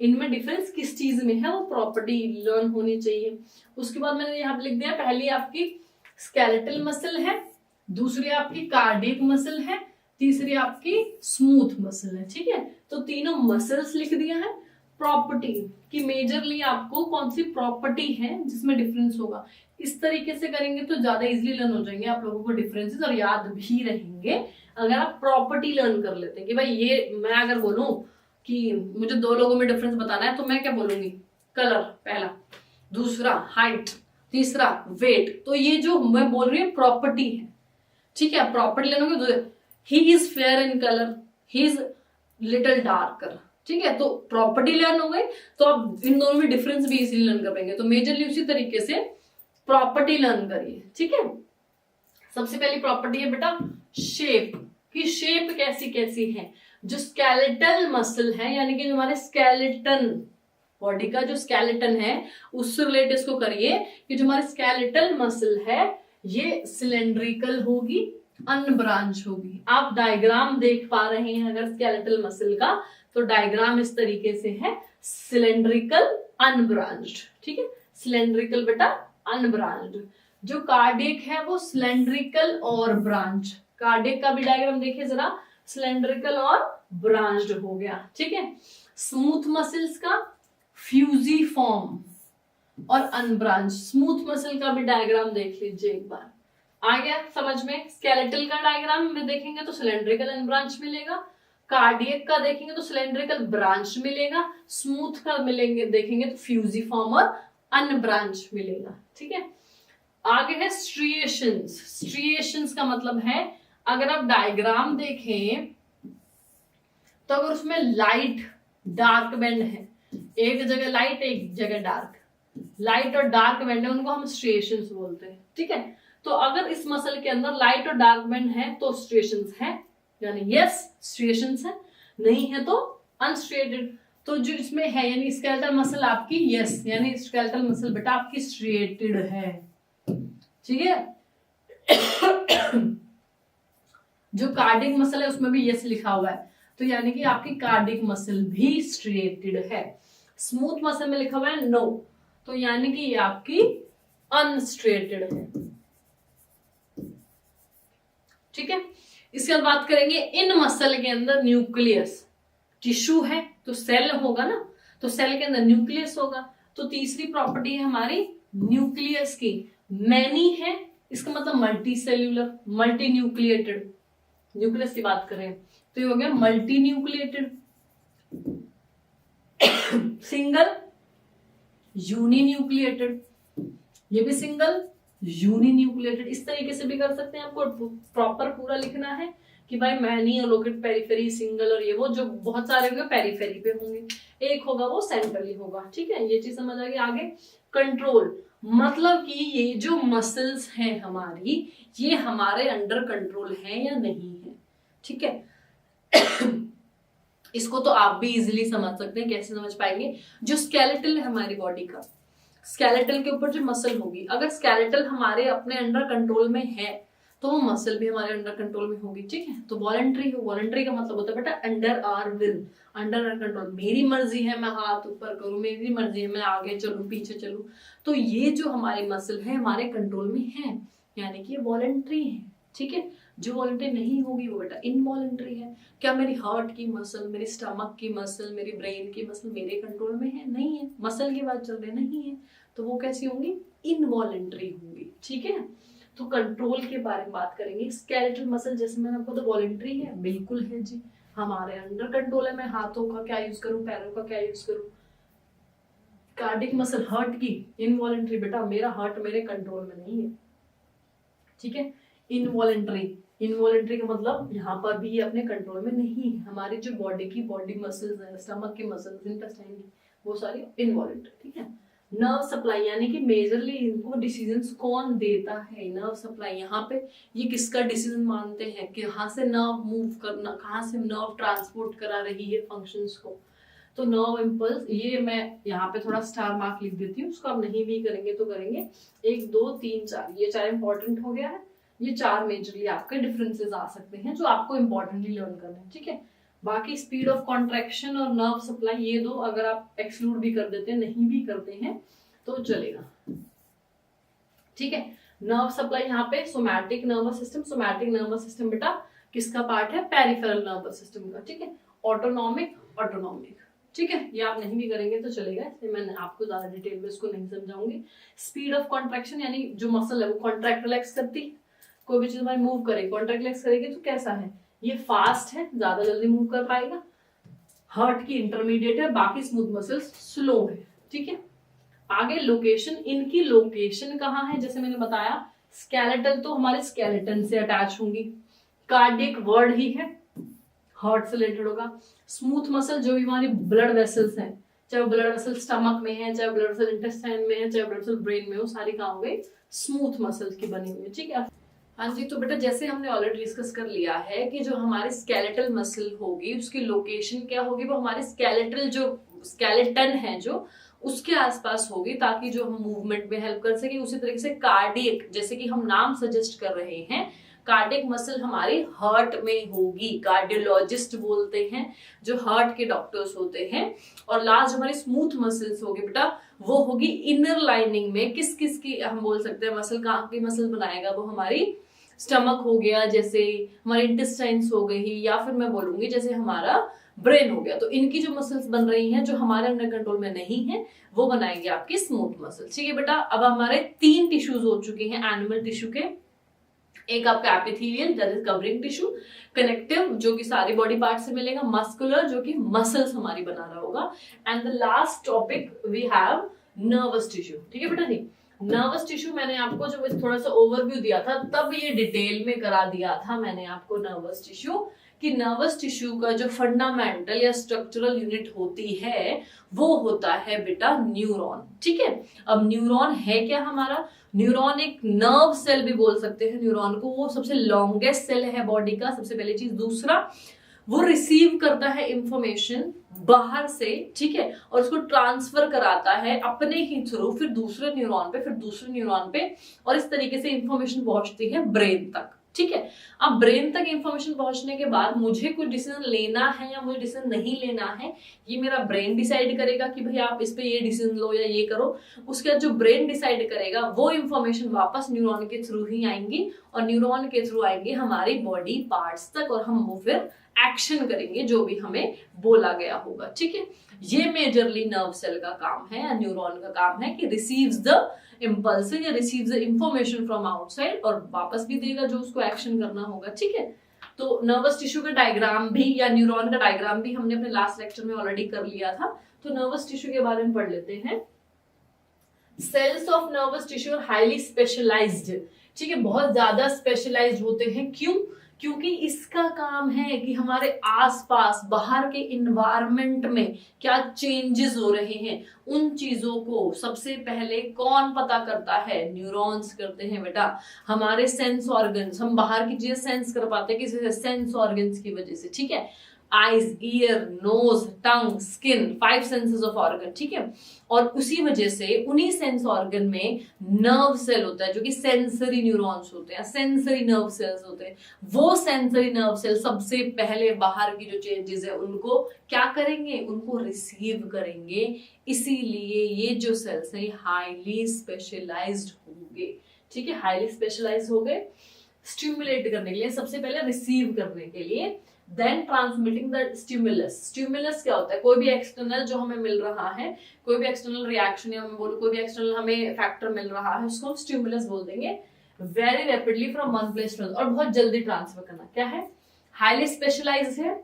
इनमें डिफरेंस किस चीज में है, वो प्रॉपर्टी लर्न होनी चाहिए। उसके बाद मैंने यहाँ पे लिख दिया, पहली आपकी स्केलेटल मसल है, दूसरी आपकी कार्डियक मसल है, तीसरी आपकी स्मूथ मसल है। ठीक है, तो तीनों मसल्स लिख दिया है। प्रॉपर्टी की मेजरली आपको कौन सी प्रॉपर्टी है जिसमें डिफरेंस होगा, इस तरीके से करेंगे तो ज्यादा इजीली लर्न हो जाएंगे आप लोगों को डिफरेंसेस, और याद भी रहेंगे अगर आप प्रॉपर्टी लर्न कर लेते हैं। कि भाई ये मैं अगर बोलूं कि मुझे दो लोगों में डिफरेंस बताना है तो मैं क्या बोलूंगी, कलर पहला, दूसरा हाइट, तीसरा वेट। तो ये जो मैं बोल रही हूँ प्रॉपर्टी है। ठीक है, प्रॉपर्टी लेनोगे तो he is fair in colour, he is little darker. ठीक है, तो प्रॉपर्टी लर्न हो गई तो आप इन दोनों में डिफरेंस भी इजीली लर्न कर पाएंगे। तो मेजरली उसी तरीके से प्रॉपर्टी लर्न करिए। ठीक है, सबसे पहली प्रॉपर्टी है बेटा शेप, की शेप कैसी कैसी है। जो स्केलेटल मसल है यानी कि जो हमारे स्केलेटन बॉडी का जो स्केलेटन है उससे रिलेट इसको करिए कि जो हमारी स्केलेटल मसल है ये सिलेंड्रिकल होगी, अनब्रांच होगी। आप डायग्राम देख पा रहे हैं अगर स्केलेटल मसल का, तो डायग्राम इस तरीके से है, सिलेंड्रिकल अनब्रांच्ड। ठीक है, सिलेंड्रिकल बेटा अनब्रांच्ड। जो कार्डियक है वो सिलेंड्रिकल और ब्रांच। कार्डियक का भी डायग्राम देखिए जरा, सिलेंड्रिकल और ब्रांच्ड हो गया। ठीक है, स्मूथ मसल्स का फ्यूजिफॉर्म और अनब्रांच। स्मूथ मसल का भी डायग्राम देख लीजिए एक बार, आ गया समझ में। स्केलेटल का डायग्राम में देखेंगे तो सिलेंड्रिकल अनब्रांच मिलेगा, कार्डियक का देखेंगे तो सिलेंड्रिकल ब्रांच मिलेगा, स्मूथ का मिलेंगे देखेंगे तो फ्यूजिफॉर्म और अनब्रांच मिलेगा। ठीक है, आगे है स्ट्रिएशंस। स्ट्रिएशंस का मतलब है अगर आप डायग्राम देखें तो अगर उसमें लाइट डार्क बैंड है, एक जगह लाइट एक जगह डार्क, लाइट और डार्क बैंड है, उनको हम स्ट्रिएशंस बोलते हैं। ठीक है, तो अगर इस मसल के अंदर लाइट और डार्क बैंड है तो स्ट्रिएशंस है, यानी यस स्ट्रिएशंस है, नहीं है तो अनस्ट्रिएटेड। तो जो इसमें है यानी स्केलेटल मसल आपकी यस, यानी स्केलेटल मसल बेटा आपकी स्ट्रिएटेड है। ठीक है, जो कार्डिक मसल है उसमें भी यस लिखा हुआ है, तो यानी कि आपकी कार्डिक मसल भी स्ट्रिएटेड है। स्मूथ मसल में लिखा हुआ है नो, तो यानी कि ये आपकी अनस्ट्रिएटेड है। ठीक है, इसके बाद बात करेंगे इन मसल के अंदर न्यूक्लियस, टिश्यू है तो सेल होगा ना, तो सेल के अंदर न्यूक्लियस होगा। तो तीसरी प्रॉपर्टी है हमारी न्यूक्लियस की, मैनी है, इसका मतलब मल्टी सेल्यूलर, मल्टी न्यूक्लिएटेड। न्यूक्लियस की बात करें तो ये हो गया multinucleated, single, uninucleated, ये भी सिंगल, यूनी न्यूक्लिएटेड। इस तरीके से भी कर सकते हैं, आपको प्रॉपर पूरा लिखना है कि भाई मैनी और लोकेट पेरिफेरी सिंगल और ये वो जो बहुत सारे होंगे पेरिफेरी पे होंगे, एक होगा वो सेंट्रली होगा। ठीक है, ये चीज समझ आ गई। आगे कंट्रोल, मतलब कि ये जो मसल्स हैं हमारी, ये हमारे अंडर कंट्रोल है या नहीं है। ठीक है, इसको तो आप भी इजीली समझ सकते हैं। कैसे समझ पाएंगे, जो स्केलेटल है हमारी बॉडी का, स्केलेटल के ऊपर जो मसल होगी, अगर स्केलेटल हमारे अपने अंडर कंट्रोल में है तो वो मसल भी हमारे अंडर कंट्रोल में होगी। ठीक है, तो वॉलंटरी हो, वॉलंटरी का मतलब होता है बेटा under our will, under control, मेरी मर्जी है मैं हाथ ऊपर करूं, मेरी मर्जी है मैं आगे चलूं पीछे चलूं, तो ये जो हमारे मसल है हमारे कंट्रोल में है, यानी कि ये वॉलंटरी है। ठीक है, जो वॉलंटरी नहीं होगी वो बेटा इनवॉलंटरी है। क्या मेरी हार्ट की मसल, मेरी स्टमक की मसल, मेरी ब्रेन की मसल मेरे कंट्रोल में है? नहीं है। मसल की बात चल रही नहीं है, तो वो कैसी होंगी? इनवॉलंटरी होंगी। ठीक है, तो कंट्रोल के बारे में बात करेंगे। स्केलेटल मसल जैसे मैंने आपको, तो वॉलंटरी है, बिल्कुल है जी, हमारे अंडर कंट्रोल है। मैं हाथों का क्या यूज करूं, पैरों का क्या यूज करूं। कार्डिक मसल हार्ट की इनवॉलंटरी, बेटा मेरा हार्ट मेरे कंट्रोल में नहीं है। ठीक है, इनवॉलंटरी, इनवॉलंटरी का मतलब यहाँ पर भी ये अपने कंट्रोल में नहीं है। हमारी जो बॉडी मसल्स है, स्टमक की मसल्स, इंटेस्टाइन की, वो सारी इनवॉलंटरी। ठीक है, नर्व सप्लाई, यानी कि मेजरली इनको डिसीजंस कौन देता है? Nerve supply. यहाँ पे ये किसका डिसीजन मानते हैं कि कहाँ से नर्व मूव करना, कहाँ से नर्व ट्रांसपोर्ट करा रही है फंक्शंस को। तो नर्व इम्पल्स, ये मैं यहाँ पे थोड़ा स्टार मार्क लिख देती हूँ, उसको आप नहीं भी करेंगे तो करेंगे। 1 2 3 4, ये 4 इंपॉर्टेंट हो गया है। ये 4 मेजरली आपके डिफरेंसेस आ सकते हैं जो आपको इंपॉर्टेंटली लर्न करना है। ठीक है, बाकी स्पीड ऑफ कॉन्ट्रैक्शन और नर्व सप्लाई, ये दो अगर आप एक्सक्लूड भी कर देते हैं, नहीं भी करते हैं तो चलेगा। ठीक है, नर्व सप्लाई यहाँ पे somatic nervous system, somatic nervous system बेटा किसका पार्ट है? पेरिफेरल नर्वस सिस्टम का। ठीक है, ऑटोनॉमिक, ऑटोनॉमिक। ठीक है, ये आप नहीं भी करेंगे तो चलेगा, इसलिए मैं आपको ज्यादा डिटेल में इसको नहीं समझाऊंगी। स्पीड ऑफ कॉन्ट्रैक्शन, यानी जो मसल है वो कॉन्ट्रैक्ट रिलैक्स करती है, कोई भी चीज हमारी मूव करे कॉन्ट्रैक्ट रिलैक्स करेगी तो कैसा है? ये फास्ट है, ज्यादा जल्दी मूव कर पाएगा। हार्ट की इंटरमीडिएट है, बाकी स्मूथ मसल्स स्लो है। ठीक है, आगे लोकेशन, इनकी लोकेशन कहाँ है? जैसे मैंने बताया स्केलेटल तो हमारे स्केलेटन से अटैच होंगी, कार्डियक वर्ड ही है, हार्ट से रिलेटेड होगा। स्मूथ मसल जो भी हमारी ब्लड वेसल्स हैं, चाहे वो ब्लड वेसल स्टमक में है, चाहे ब्लड वेसल इंटेस्टाइन में है, चाहे ब्लड वेसल ब्रेन में हो, सारी कहाँ हो गई? स्मूथ मसल्स की बनी हुई है। ठीक है, हाँ जी, तो बेटा जैसे हमने ऑलरेडी डिस्कस कर लिया है कि जो हमारी स्केलेटल मसल होगी उसकी लोकेशन क्या होगी? वो हमारे स्केलेटल जो स्केलेटन है जो उसके आसपास होगी, ताकि जो हम मूवमेंट में हेल्प कर सके। उसी तरीके से कार्डियक, जैसे कि हम नाम सजेस्ट कर रहे हैं, कार्डियक मसल हमारी हार्ट में होगी, कार्डियोलॉजिस्ट बोलते हैं जो हार्ट के डॉक्टर्स होते हैं। और लास्ट हमारी स्मूथ मसल्स होगी बेटा, वो होगी इनर लाइनिंग में। किस किस की हम बोल सकते हैं मसल, कहाँ की मसल बनाएगा? वो हमारी स्टमक हो गया, जैसे हमारी इंटेस्टाइन्स हो गई, या फिर मैं बोलूंगी जैसे हमारा ब्रेन हो गया। तो इनकी जो मसल्स बन रही हैं जो हमारे अंडर कंट्रोल में नहीं है, वो बनाएंगे आपकी स्मूथ मसल। ठीक है बेटा, अब हमारे 3 टिश्यूज हो चुके हैं एनिमल टिश्यू के। एक आपका epithelial that is covering tissue, connective जो कि सारी बॉडी पार्ट से मिलेगा, मस्कुलर जो कि मसल्स हमारी बना रहा होगा, and the last topic we have nervous tissue. ठीक है बेटा जी, नर्वस टिश्यू मैंने आपको जब थोड़ा सा ओवरव्यू दिया था तब ये डिटेल में करा दिया था मैंने आपको नर्वस टिश्यू, कि नर्वस टिश्यू का जो फंडामेंटल या स्ट्रक्चरल यूनिट होती है वो होता है बेटा न्यूरॉन। ठीक है, अब न्यूरॉन है क्या हमारा, न्यूरॉन एक नर्व सेल भी बोल सकते हैं न्यूरॉन को, वो सबसे लॉन्गेस्ट सेल है बॉडी का, सबसे पहली चीज। दूसरा, वो रिसीव करता है इंफॉर्मेशन बाहर से, ठीक है, और उसको ट्रांसफर कराता है अपने ही थ्रू, फिर दूसरे न्यूरॉन पे, फिर दूसरे न्यूरॉन पे, और इस तरीके से इंफॉर्मेशन पहुंचती है ब्रेन तक। ठीक है, अब ब्रेन तक इंफॉर्मेशन पहुंचने के बाद मुझे कुछ डिसीजन लेना है या मुझे डिसीजन नहीं लेना है, ये मेरा ब्रेन डिसाइड करेगा कि भाई आप इस पे ये डिसीजन लो या ये करो। उसके बाद जो ब्रेन डिसाइड करेगा वो इंफॉर्मेशन वापस न्यूरॉन के थ्रू ही आएंगी, और न्यूरॉन के थ्रू आएंगे हमारी बॉडी पार्ट्स तक, और हम वो फिर एक्शन करेंगे जो भी हमें बोला गया होगा। ठीक है, ये मेजरली नर्व सेल का काम है या न्यूरॉन का काम है कि रिसीव्स द इम्पल्स या receives the information from outside और वापस भी देगा जो उसको एक्शन करना होगा। ठीक है, तो नर्वस टिश्यू का डायग्राम भी या न्यूरॉन का डायग्राम भी हमने अपने लास्ट लेक्चर में ऑलरेडी कर लिया था, तो नर्वस टिश्यू के बारे में पढ़ लेते हैं। Cells of nervous tissue are highly specialised. ठीक है, बहुत ज्यादा स्पेशलाइज्ड होते हैं। क्यों? क्योंकि इसका काम है कि हमारे आसपास बाहर के इन्वायरमेंट में क्या चेंजेस हो रहे हैं, उन चीजों को सबसे पहले कौन पता करता है? न्यूरॉन्स करते हैं बेटा। हमारे सेंस ऑर्गन्स, हम बाहर की चीजें सेंस कर पाते हैं किसी से, सेंस ऑर्गन्स की वजह से। ठीक है, eyes, ear, nose, tongue, skin, 5 senses of organ. ठीक है, और उसी वजह से उन्हीं सेंस ऑर्गन में नर्व सेल होता है जो कि सेंसरी न्यूरॉन्स होते हैं, सेंसरी नर्व सेल्स होते हैं। वो सेंसरी नर्व सेल सबसे पहले बाहर की जो चेंजेस है उनको क्या करेंगे? उनको रिसीव करेंगे। इसीलिए ये जो सेल्स है हाईली स्पेशलाइज्ड होंगे। ठीक है, हाईली स्पेशलाइज्ड हो गए स्टिमुलेट करने के लिए, सबसे पहले रिसीव करने के लिए, then transmitting the stimulus. Stimulus क्या होता है? कोई भी एक्सटर्नल जो हमें मिल रहा है, कोई भी एक्सटर्नल रिएक्शन या मैं बोलूं कोई भी एक्सटर्नल हमें फैक्टर मिल रहा है, उसको हम स्टिमुलस बोल देंगे। Very rapidly from one place to another, और बहुत जल्दी ट्रांसफर करना। क्या है? हाईली स्पेशलाइज्ड है,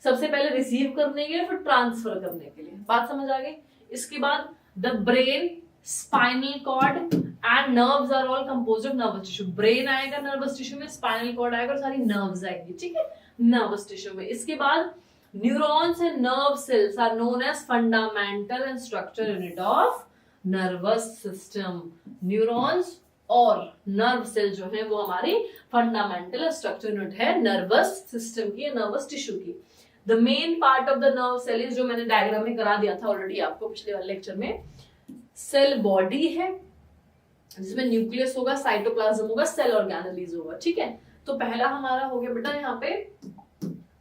सबसे पहले रिसीव करने के लिए, फिर ट्रांसफर करने के लिए। बात समझ आ गई? इसके बाद the brain, spinal cord and nerves are all composed of nervous tissue. Brain आएगा नर्वस टिश्यू में, स्पाइनल कॉर्ड आएगा और सारी नर्व्स आएंगी। ठीक है, नर्वस टिश्यू में। इसके बाद neurons and nerve cells are known as fundamental and structure unit of nervous system. Neurons और नर्व सेल जो है वो हमारी फंडामेंटल और स्ट्रक्चर यूनिट है नर्वस सिस्टम की, नर्वस टिश्यू की। The main part of the nerve cell is, जो मैंने डायग्राम में करा दिया था ऑलरेडी आपको पिछले वाले लेक्चर में, सेल बॉडी है जिसमें न्यूक्लियस होगा, साइटोप्लाज्म होगा, सेल ऑर्गेनेलीज होगा। ठीक है, तो पहला हमारा हो गया बेटा यहाँ पे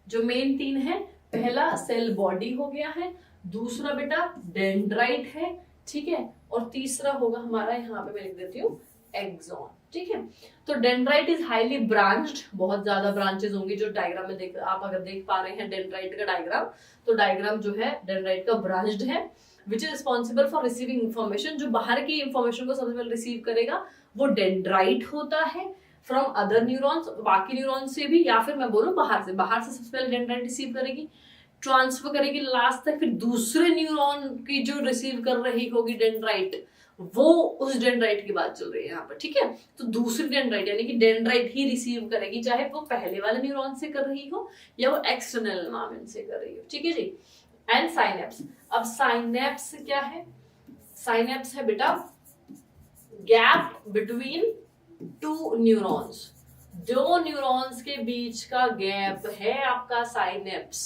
जो मेन 3 है, पहला सेल बॉडी हो गया है, दूसरा बेटा डेंड्राइट है, ठीक है, और तीसरा होगा हमारा यहाँ पे मैं लिख देती हूँ एक्सॉन। ठीक है, तो डेंड्राइट इज हाईली ब्रांच्ड, बहुत ज्यादा ब्रांचेस होंगी जो डायग्राम में देख, आप अगर देख पा रहे हैं डेंड्राइट का डायग्राम, तो डायग्राम जो है डेंड्राइट का ब्रांच्ड है, which is responsible for receiving information. जो बाहर की इंफॉर्मेशन को सबसे पहले रिसीव करेगा वो डेंड्राइट होता है फ्रॉम अदर न्यूरॉन्स, बाकी न्यूरॉन्स से भी, या फिर मैं बोलूं बाहर से सबसे पहले डेंड्राइट रिसीव करेगी, ट्रांसफर करेगी लास्ट तक, फिर दूसरे न्यूरॉन की जो रिसीव कर रही होगी डेंड्राइट, वो उस डेंड्राइट की बात चल रही है यहाँ पर। ठीक है, तो दूसरी डेंड्राइट यानी कि डेंड्राइट ही रिसीव करेगी, चाहे वो पहले वाले न्यूरॉन से कर रही हो या वो एक्सटर्नल एनवायरनमेंट से कर रही हो। ठीक है जी, एंड साइनेप्स। अब साइनेप्स क्या है? साइनेप्स है बेटा गैप बिटवीन 2 न्यूरॉन्स, 2 न्यूरॉन्स के बीच का गैप है आपका साइनेप्स।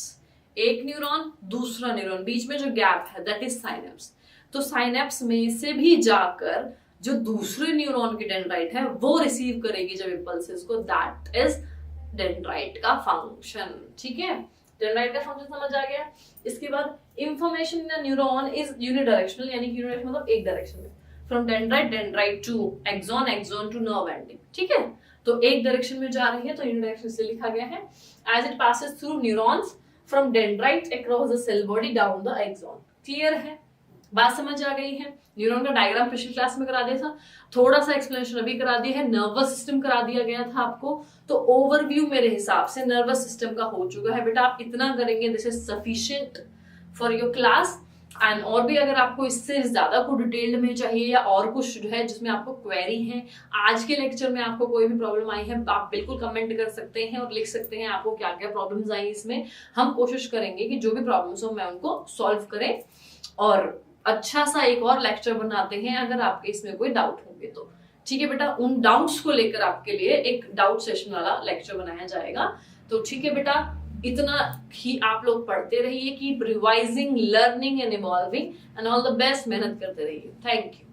एक न्यूरॉन दूसरा न्यूरॉन बीच में जो गैप है दैट इज साइनेप्स। तो साइनेप्स में से भी जाकर जो दूसरे न्यूरॉन की डेंड्राइट है वो रिसीव करेगी जब इंपल्सेस को, दैट इज डेंड्राइट का फंक्शन। ठीक है, डेंड्राइट का फंक्शन समझ आ गया। इसके बाद information in the neuron is unidirectional, यानी कि यूनिडायरेक्शनल मतलब एक डायरेक्शन में, from dendrite to axon to nerve ending. ठीक है, तो एक डायरेक्शन में जा रही है तो यूनिडायरेक्शन से लिखा गया है। As it passes through neurons from dendrite across the cell body down the axon. Clear है? बात समझ आ गई है? न्यूरॉन का डायग्राम पिछली क्लास में करा दिया था, थोड़ा सा एक्सप्लेनेशन अभी करा दिया है, नर्वस सिस्टम करा दिया गया था आपको, तो ओवरव्यू मेरे हिसाब से नर्वस सिस्टम का हो चुका है बेटा। आप इतना करेंगे, this is sufficient for your class. And और भी अगर आपको इससे ज्यादा को डिटेल्ड में चाहिए या और कुछ जो है जिसमें आपको क्वेरी है, आज के लेक्चर में आपको कोई भी प्रॉब्लम आई है, आप बिल्कुल कमेंट कर सकते हैं और लिख सकते हैं आपको क्या क्या प्रॉब्लम्स आई इसमें। हम कोशिश करेंगे कि जो भी प्रॉब्लम्स हो मैं उनको सॉल्व करें और अच्छा सा एक और लेक्चर बनाते हैं अगर आपके इसमें कोई डाउट होंगे तो। ठीक है बेटा, उन डाउट्स को लेकर आपके लिए एक डाउट सेशन वाला लेक्चर बनाया जाएगा। तो ठीक है बेटा, इतना ही आप लोग पढ़ते रहिए, keep revising, learning and evolving, and all the best. मेहनत करते रहिए। Thank you.